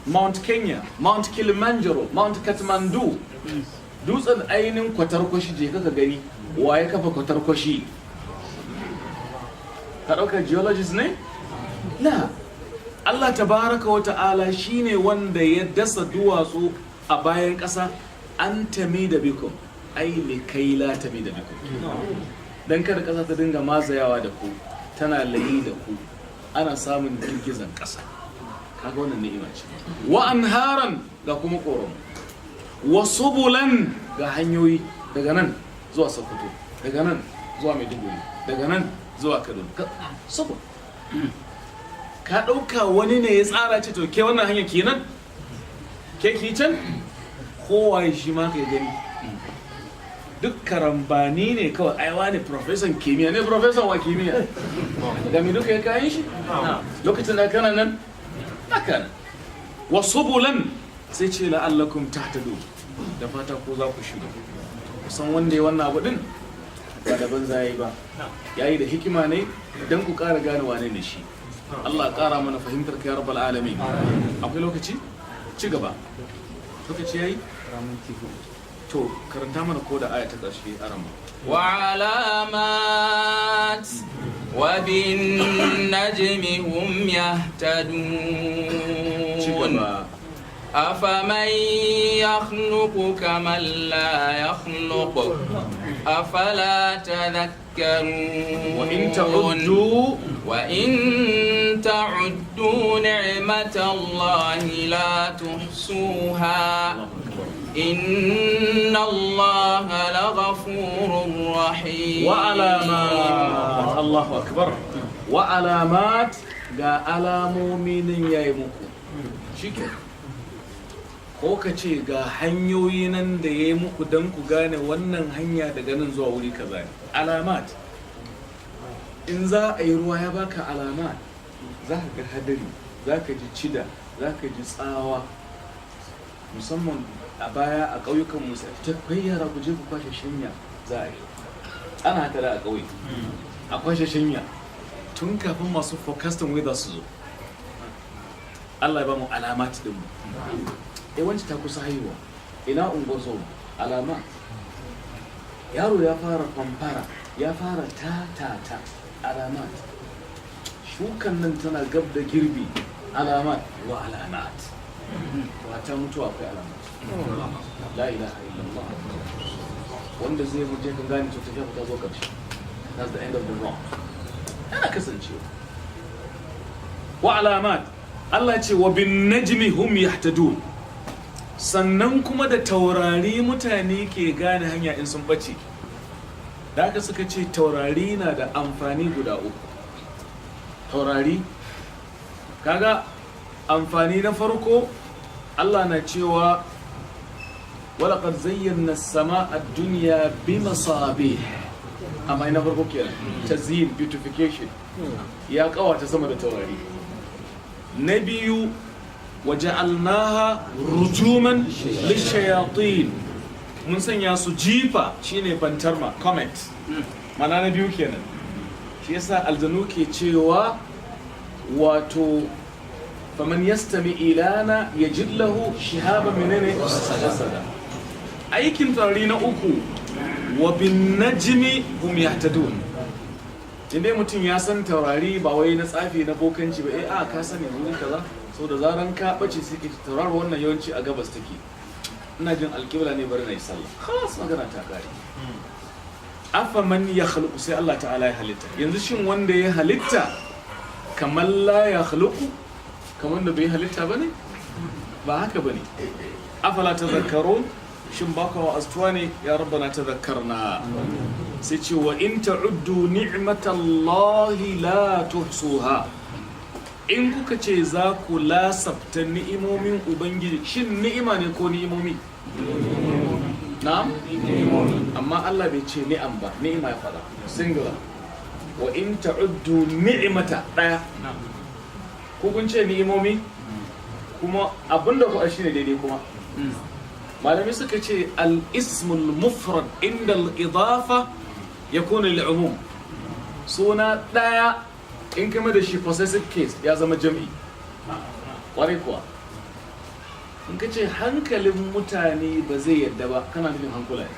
Mount Kenya, Mount Kilimanjaro, Mount Kathmandu, dutsen ainihin kwatarkwashi, je kaka gani waye kafa kwatarkwashi. Ka ɗauka geologist ne? Na, Allah tabaraka wa ta'ala shine wanda ya dasa duwatsu a bayan ƙasa, an tami da bikum, ai likai la tami da bikum, dan kada ƙasa ta dinga mazayawa da ku, tana layi da ku, ana samun girgizan ƙasa. Kaga wannan ni'ima ce. Wa anharan, ga kuma ƙoramu. Wa subulan, ga hanyoyi daga nan zuwa Sokoto, daga nan zuwa Maiduguri, daga nan zuwa Kaduna. Subul. Ka ɗauka wani ne ya tsara ce to ke wannan hanya kenan? Ke ki can? Kowaye shi ma kai gani. Duk karambani ne kawai, aiwa ne profesan kimiyya ne, profesan wa kimiyya. Da me duka ya kayan shi? Lokacin da kana nan, haka nan. Wa subulan, sai ce la'allakum tahtadu, da fata ko za ku shiga. Kusan wanda ya wannan abu din ba da banza yayi ba, yayi da hikima ne dan ku ƙara gane wane ne shi. Allah ƙara mana fahimtar ka ya rabbal alamin. Akwai lokaci? Ci gaba. Lokaci yayi? To karanta mana ko da aya ta ƙarshe a rama. وعلامات وبالنجم هم يهتدون أفمن يخلق كمن لا يخلق أفلا تذكرون وإن تعدوا نعمة الله لا تحصوها إن الله لغفور رحيم. وعلامات، الله أكبر. وعلامات ga alamomi nan yayi muku shike, ko ka ce ga hanyoyi nan da yayi muku dan ku gane wannan hanya daga nan zuwa wuri kaza ne. Alamat, in za a yi ruwa ya baka alamat, za ka ga hadari, za ka ji cida, za ka ji tsawa. Musamman a baya a ƙauyukan musa ta yara ku je ku kwashe shanya, za a yi ana haka da a ƙauye a kwashe shanya tun kafin masu forecasting weather su zo. Allah ya ba mu alamat din mu. Yawanci ta kusa haihuwa, ina ungozo alama, yaro ya fara kwamfara, ya fara tatata, alamat. Shukan nan tana gab da girbi, alamat. Wa alamat, wata mutuwa akwai alamat. La ilaha illallah. Wanda zai muje kan gane to tafiya ta zo ƙarshe. That's the end of the road. Ana kasancewa. Wa alamat, Allah ce wa bin najmi hum yahtadun. Sannan kuma da taurari mutane ke gane hanya in sun bace. Da haka suka ce taurari na da amfani guda uku. Taurari, kaga amfani na farko, Allah na cewa ولقد زينا السماء الدنيا بمصابيح. أما ina farko kenan, tazyin, beautification, ya kawata sama da taurari. Na biyu, waja'alnaha rujuman lishayatin, mun sanya su jifa, shine bantarma, comet. Mana na biyu kenan. Shi yasa aljanu ke cewa wato faman yastami ilana yajid lahu shihaban menene rasada. Aikin taurari na uku wa bin najmi hum yahtadun. Inda mutum ya san taurari ba wai na tsafi na bokanci ba a ka sani wurin kaza so da zaran ka bace sai ka tauraro wannan yawanci a gabas take. Ina jin alƙibla ne bari na yi sallah. Khalas magana ta kare. Afa man yakhluqu sai Allah ta'ala ya halitta. Yanzu shin wanda ya halitta kamar la yakhluqu kamar da bai halitta bane? Ba haka bane. Afala tadhakkarun shin baka wa astuwa ne ya rabbana tadhakkarna. Sai ce wa in ta'uddu ni'matallahi la tuhsuha. In kuka ce za ku lasafta ni'imomin Ubangiji, shin ni'ima ne ko ni'imomi? Na'am? Amma Allah bai ce ni'am ba, ni'ima ya fada. Singular. Wa in ta'uddu ni'mata ɗaya. Ko kun ce ni'imomi? Kuma abinda ku shi ne daidai kuma. Malami suka ce al-ismul mufrad inda al-idafa yakunu lil-umum. Suna ɗaya in kama da shi possessive case ya zama jam'i. Ƙwarai kuwa. In ka ce hankalin mutane ba zai yadda ba kana nufin hankula ne.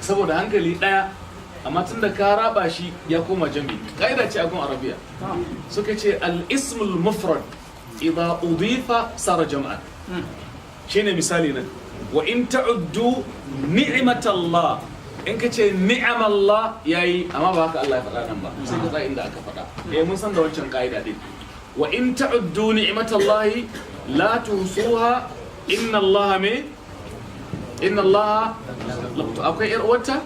Saboda hankali ɗaya amma tun da ka raba shi ya koma jam'i. Ƙa'ida ce a gun Arabiya. Suka ce al-ismul mufrad idha udifa sara jam'an. Shine misali nan. Wa in ta'uddu ni'matallah in ka ce ni'amallah yayi amma ba haka Allah ya faɗa nan ba sai ka tsaya inda aka faɗa mun san da wancan ka'ida din wa in ta'uddu ni'matallahi la tuhsuha inna Allah akwai yar wata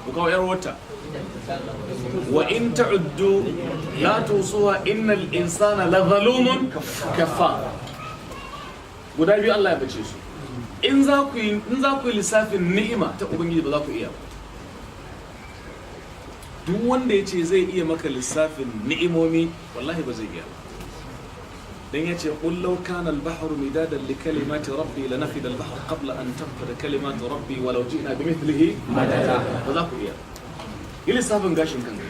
ko kawai yar wata wa in ta'uddu la tuhsuha innal insana la zalumun kafar guda biyu Allah ya bace su in za ku yi lissafin ni'ima ta ubangiji ba za ku iya ba duk wanda ya ce zai iya maka lissafin ni'imomi wallahi ba zai iya ba dan ya ce qul law kana al-bahru midadan li kalimati rabbi lanafida al-bahru qabla an tanfada kalimatu rabbi walau ji'na bimithlihi madada ba za ku iya yi lissafin gashin kanka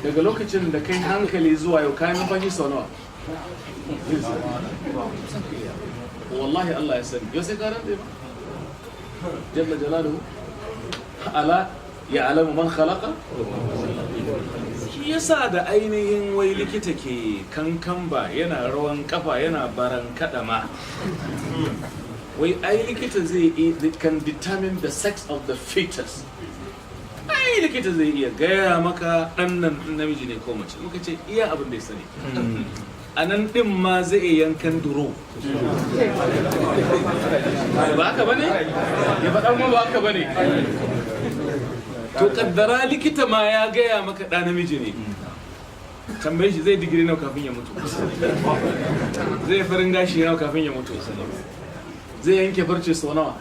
daga lokacin da kai hankali zuwa yau kayan numfashi sau nawa wallahi Allah ya sani yau sai ka rantse ba jalla jalaluhu ala ya'lamu man khalaqa shi yasa da ainihin wai likita ke kankan ba yana rawan kafa yana baran kadama wai ai likita zai can determine the sex of the fetus ai likita zai iya gaya maka dan nan namiji ne ko mace muka ce iya abin da ya sani a nan ɗin ma zai yankan duro ba haka ba ne? ya faɗa ma ba haka ba ne to kaddara likita ma ya gaya maka ɗa namiji ne tambaye shi zai digiri nawa kafin ya mutu zai farin gashi nawa kafin ya mutu zai yanke farce sau nawa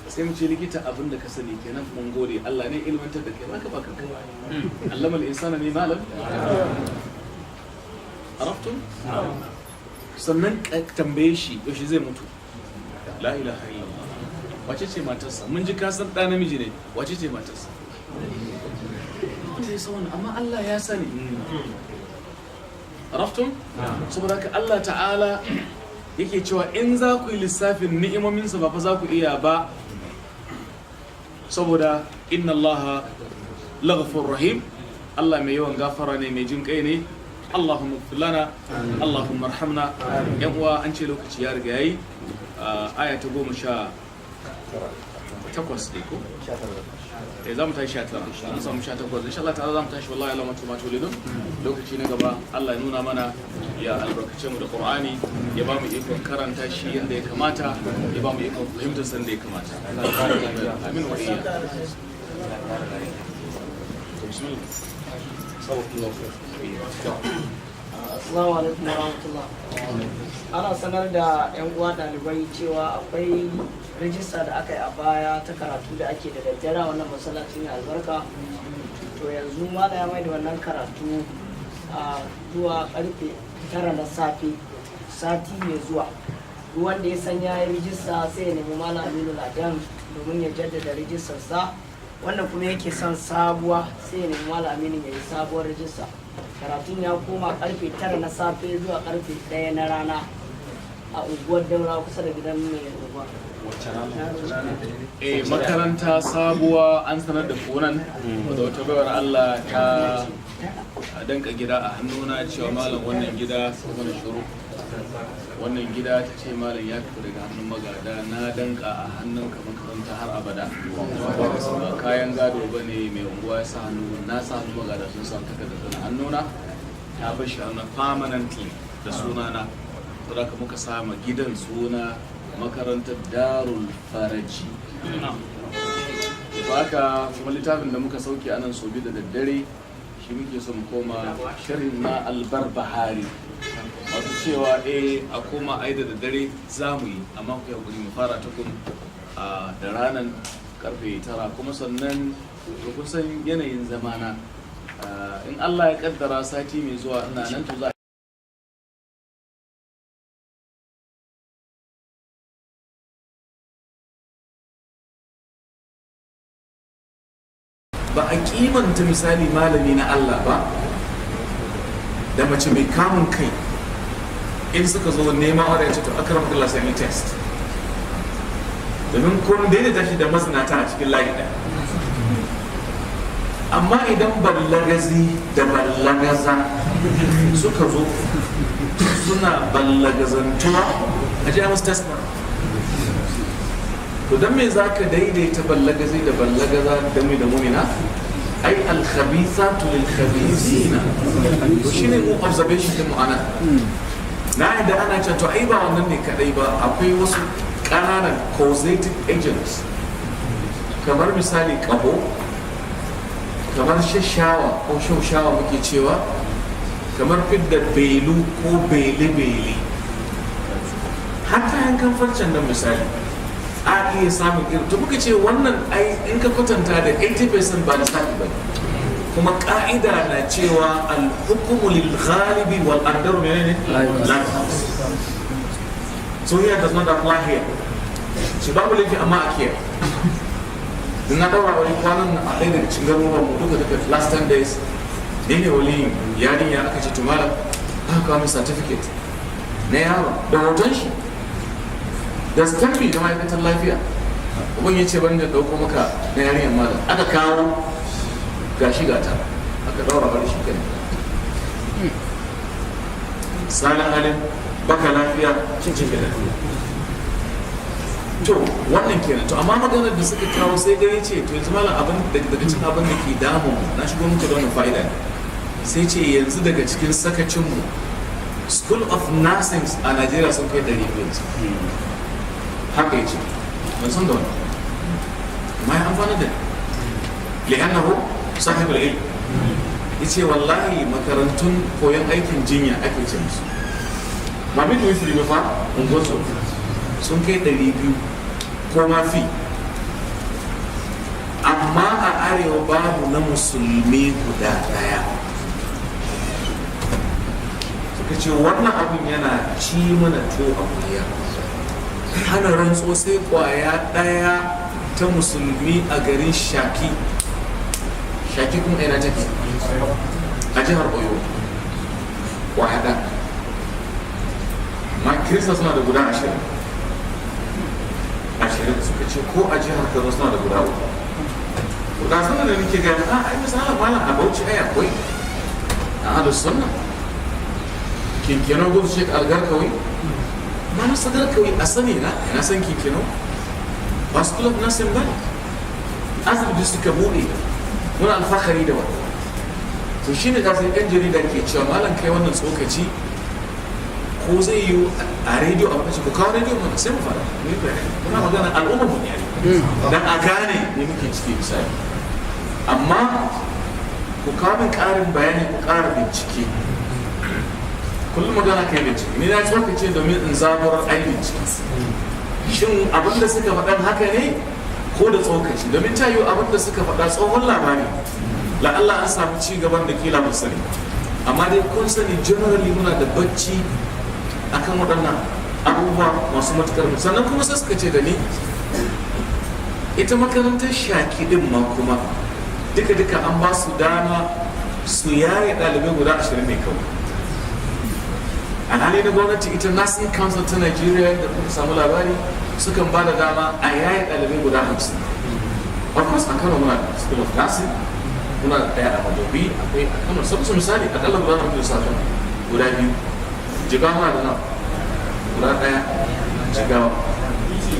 sai mu ce likita abin da ka sani kenan mun gode Allah ne ilmantar da kai baka baka allama al-insana ne malam araftum sannan tambaye shi yaushe zai mutu la ilaha illallah wace ce matarsa mun ji ka san da namiji ne wace ce matarsa wanda ya san wannan amma Allah ya sani araftum saboda haka Allah ta'ala yake cewa in za ku yi lissafin ni'imominsa ba fa za ku iya ba saboda inna Allah laghafur rahim Allah mai yawan gafara ne mai jin kai ne Allahumma ighfir lana Allahumma arhamna yan uwa an ce lokaci ya riga yayi aya ta 18 ne ko za mu tashi 19 an samu 18 insha Allah ta'ala za mu tashi wallahi Allah ma tulidun lokaci na gaba Allah ya nuna mana ya albarkace mu da Qur'ani ya ba mu ikon karanta shi yadda ya kamata ya ba mu ikon fahimtar san da ya kamata amin wa iya Assalamu alaikum warahmatullah. Ana sanar da 'yan uwa ɗalibai cewa akwai rijista da aka yi a baya ta karatu da ake da daddare wannan masallacin albarka. To yanzu ma ya mai da wannan karatu a zuwa karfe 9 na safe sati mai zuwa. Duk wanda ya san ya yi rijista sai ya nemi Malam Aminu Ladan domin ya jaddada rijistarsa wannan kuma yake son sabuwa sai ya nemi malam Aminu ya yi sabuwar rajista. Karatun ya koma karfe 9 na safe zuwa karfe 1 na rana a unguwar Daura kusa da gidan mai unguwa. Makaranta sabuwa an sanar da kunan da wata bayar Allah ta danka gida a hannuna cewa malam wannan gida wani shuru wannan gida ta ce malam ya fito daga hannun magada na danka a hannun ka makaranta har abada ba kayan gado ba ne mai unguwa ya sa hannu na sa hannun magada sun sa takarda tana hannuna ta bar shi hannun permanently da sunana saboda haka muka sama gidan suna makarantar Darul Faraji. Haka kuma littafin da muka sauke anan sobi da daddare shi muke so mu koma shirin na Albarbahari. Wato cewa a koma ai da daddare za mu yi amma ku yi mu fara tukun da ranar karfe 9 kuma sannan to kun san yanayin zamana in Allah ya kaddara sati mai zuwa ina nan to za ba a kimanta misali malami na Allah ba da mace mai kamun kai in suka zo neman aure ya ce to akram Allah sai ni test domin kun daidaita shi da mazinata a cikin layi ɗaya amma idan ballagazi da ballagaza suka zo suna ballagazantuwa a ji a musu test to don me za ka daidaita ballagazi da ballagaza da mai da mumina ai alkhabithatu lilkhabithina to shine mu observation din mu ana na yadda ana cewa to ai ba wannan ne kadai ba akwai wasu ƙananan causative agents kamar misali ƙaho kamar shashawa ko shaushawa muke cewa kamar fidda belu ko bele-bele hatta yankan farcen nan misali a iya samun irin to muka ce wannan ai in ka kwatanta da 80% ba lissafi ba kuma ka'ida na cewa al-hukmu lil ghalibi wal ardaru menene so here does not apply here shi babu laifi amma a kiyaye na daura wani kwanan a ɗaya daga cikin garuruwan mu duka last 10 days ne ne wali yarinya aka ce tumara aka kawo mai certificate na yaro da hoton shi da stampi da ma'aikatan lafiya ubin ya ce bari da ɗauko maka na yarinyar malam aka kawo gashi gata aka daura wani shi kan salin halin baka lafiya cikin gida to wannan kenan to amma maganar da suka kawo sai gani ce to yanzu malam abin daga cikin abin da ke damu na shigo muku da wannan fa'ida sai ce yanzu daga cikin sakacinmu school of nursing a Najeriya sun kai 200 haka yace ban san da wannan amma ya amfana da li'annahu sahibul ilm yace wallahi makarantun koyon aikin jinya ake ce musu ma bi tuwi fili fa ungozo sun kai 200 ko ma fi amma a arewa babu na musulmi guda daya suka ce wannan abin yana ci mana to a kuriya hana rantso sai kwaya daya ta musulmi a garin shaki kuma ina take a jihar Oyo kwaya da ma kirista suna da guda 20 suka ce ko a jihar Kano suna da guda 3 guda suna da nake gani ai misalin malam a Bauchi ai akwai a Ahlus Sunna kinkino gudu Sheikh Algarkawi ma na Sadarkawi a sani na san kinkino ba su kula na san ba asibiti suka buɗe muna alfahari da wani to shi ne kasar yan jarida ke cewa malam kai wannan tsokaci ko zai yi a rediyo a wakaci ku kawo rediyo mana sai mu fara muna magana al'ummar mu ne dan a gane ne muke ciki misali amma ku kawo min ƙarin bayani ku ƙara bincike kullum magana kai bincike ni na tsokace domin in zaburar ai bincike shin abinda suka faɗan haka ne ko da tsokaci domin ta yi abinda suka faɗa tsohon labari la'alla an samu ci gaban da kila mu sani amma dai kun sani generally muna da bacci akan waɗannan abubuwa masu matukar sannan kuma sai suka ce da ni ita makarantar shaki din ma kuma duka an ba su dama su yaye ɗalibai guda 20 ne kawai. Alhali na gwamnati ita Nursing Council ta Nigeria da kuka samu labari sukan ba da dama a yaye ɗalibai guda 50. Of course a Kano muna da School of Nursing, muna da ɗaya a Madobi, akwai a Kano sabu misali akalla guda 50 guda 2. Jigawa muna da nan guda 1 Jigawa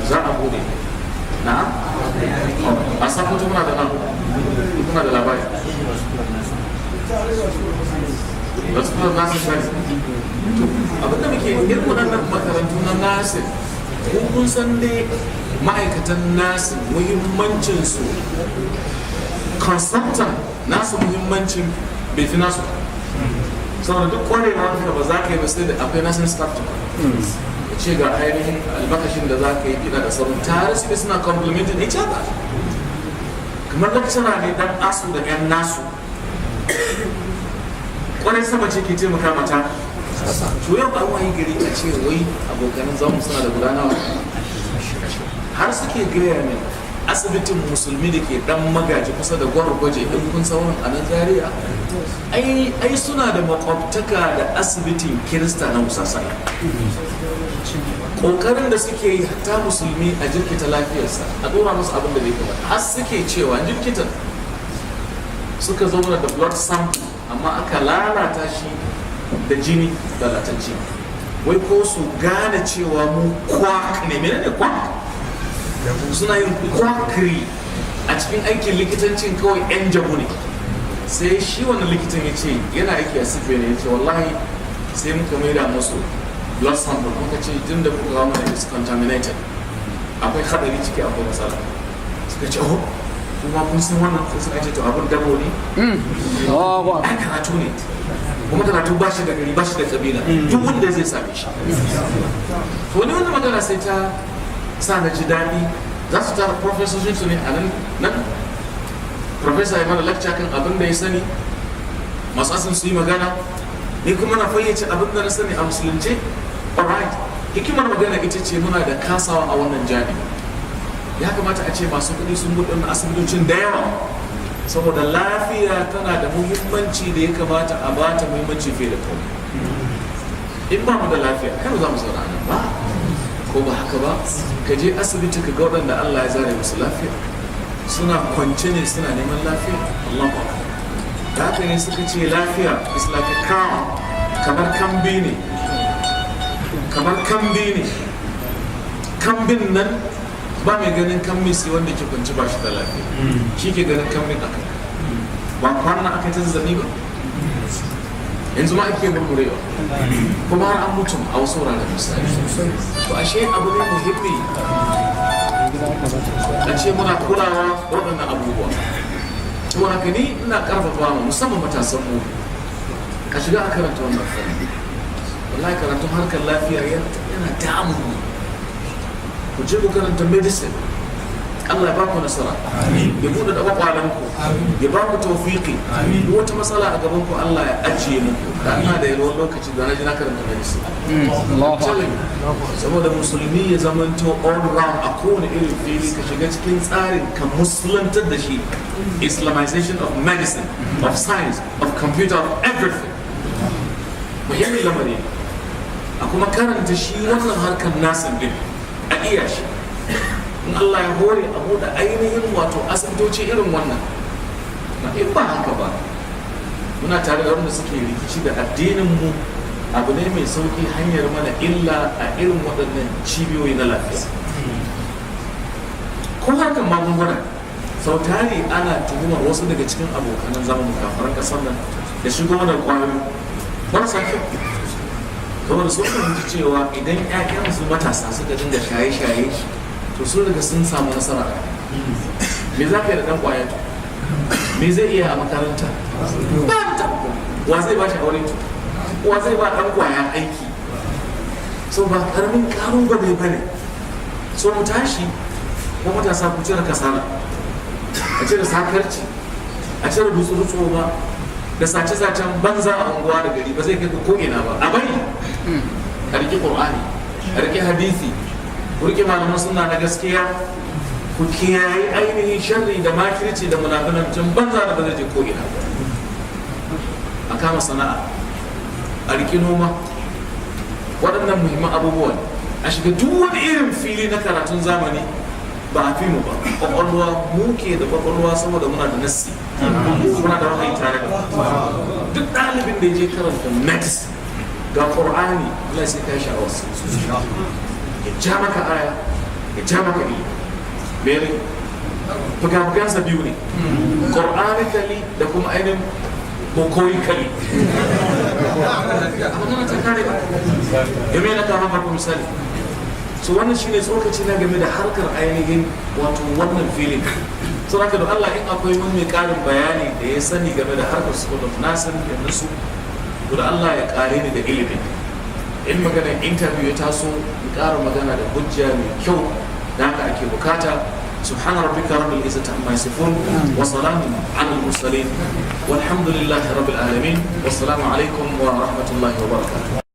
za a bude na a Sokoto muna da nan kuna da labari da su kuma nasu sai abinda muke irin waɗannan makarantu na nasin kun san dai ma'aikatan nasin muhimmancinsu consultant nasu muhimmancin bai fi nasu saboda duk kwarewa ka ba za ka yi ba sai da akwai nasin staff ce ga ainihin albakashin da za ka yi gina da sauran tare su suna complementing each other kamar lecturer ne dan asu da yan nasu kwarai sama ce ke taimaka mata to yau ba wani gari a ce wai abokanin zamu suna da gudanawa har suke gaya ne asibitin musulmi da ke dan magaji kusa da gwargwaje in kun sauran a nan Zaria ai suna da makwabtaka da asibitin kirista na musasai kokarin da suke yi hatta musulmi a jirkita lafiyarsa a dora musu abin da bai kamata har suke cewa jirkitan suka zauna da blood sample amma aka lalata shi da jini lalatacce wai ko su gane cewa mu kwak ne menene kwak suna yin kwakiri a cikin aikin likitancin kawai yan jabu ne sai shi wannan likitan ya ce yana aiki a sife ne ya ce wallahi sai muka maida musu blood sample muka ce jin da kuka zama is contaminated akwai hadari ciki akwai matsala suka ce oh kuma kun san wannan sai suka ce to abin dabo ne ai karatu ne kuma karatu ba shi da gari ba shi da kabila duk wanda zai same shi to wani wanda magana sai ta sa na ji daɗi za su tara professorship su ne a nan professor ya mana lecture kan abin da ya sani masu asin su yi magana ni kuma na fayyace abin da na sani a musulunce. Alright, hikimar magana ita ce muna da kasawa a wannan jami'i. Ya kamata a ce masu kuɗi sun buɗe asibitocin da yawa saboda lafiya tana da muhimmanci da ya kamata a bata muhimmanci fiye da komai. In ba mu da lafiya, kai ba za mu zauna nan ba, ko ba haka ba? Ka je asibiti ka ga waɗanda Allah ya zare musu lafiya. Suna kwance ne suna neman lafiya. Allah ba. Da haka ne suka ce lafiya is like a crown, kamar kambi ne. Kambin nan ba mai ganin kambi sai wanda ke kwanci ba shi da lafiya shi ke ganin kambin aka ba kwanan aka yi ta zazzabi ba yanzu ma ake murmurewa kuma har an mutum a wasu wuraren misali to ashe abu ne muhimmi a ce muna kulawa waɗannan abubuwa to haka ni ina ƙarfafa mu musamman matasan mu ka shiga a karanta wannan fanni wallahi karatun harkar lafiya yana damu ku je ku karanta medicine Allah ya ba ku nasara ya buɗe da kwakwalanku ya ba ku tawfiqi duk wata matsala a gaban ku Allah ya ajiye muku da ina da yawan lokaci da na ji na karanta medicine saboda musulmi ya zamanto all round a kowane irin fili ka shiga cikin tsarin ka musulantar da shi Islamization of medicine, of science, of computer, of everything muhimmin lamari a kuma karanta shi wannan harkar nasin din a iya shi in Allah ya hore a buɗe ainihin wato asibitoci irin wannan na in ba haka ba muna tare da wanda suke rikici da addinin mu abu ne mai sauki hanyar mana illa a irin waɗannan cibiyoyi na lafiya ko harkar magunguna sau tari ana tuhumar wasu daga cikin abokanan zaman kafaran kasar nan da shigo da kwayoyi marasa kyau saboda sun fahimci cewa idan 'ya'yansu matasa suka dinga shaye-shaye to sun riga sun samu nasara me za ka yi da ɗan ƙwaya me zai iya a makaranta wa zai ba shi aure wa zai ba ɗan ƙwaya aiki so ba ƙaramin ƙalubale ba ne so mu tashi ko matasa ku cire kasala a cire sakarci a cire dutsu-dutsu ba da sace-sacen banza a unguwa da gari ba zai kai ko ina ba a bari a riƙe ƙur'ani a riƙe hadisi ku riƙe malaman suna na gaskiya ku kiyaye ainihin sharri da makirci da munafincin banza da ba zai je ko ina. A kama sana'a, a riƙi noma, waɗannan muhimman abubuwan. A shiga duk wani irin fili na karatun zamani ba a fi mu ba. Ƙwaƙwalwa mu ke da ƙwaƙwalwa saboda muna da nassi, muna da wahayi tare da duk ɗalibin da ya je karanta medicine ga Qur'ani, Allah sai ka sha wasu. Ya ja maka aya, ya ja maka ilimi. Mene? Fuka-fukansa biyu ne, Qur'anically da kuma ainihin bokoically. Magana ta kare ba. Ya mai na kama farko misali. So wannan shi ne tsokaci na game da harkar ainihin wato wannan filin. So haka da Allah in akwai wani mai ƙarin bayani da ya sani game da harkar su da na sani da nasu, to da Allah ya ƙare ni da ilimi. In maganar interview ya taso, in ƙara magana da hujja mai kyau da haka ake bukata. سبحان ربك رب العزة عما يصفون وسلام على المرسلين والحمد لله رب العالمين والسلام عليكم ورحمة الله وبركاته.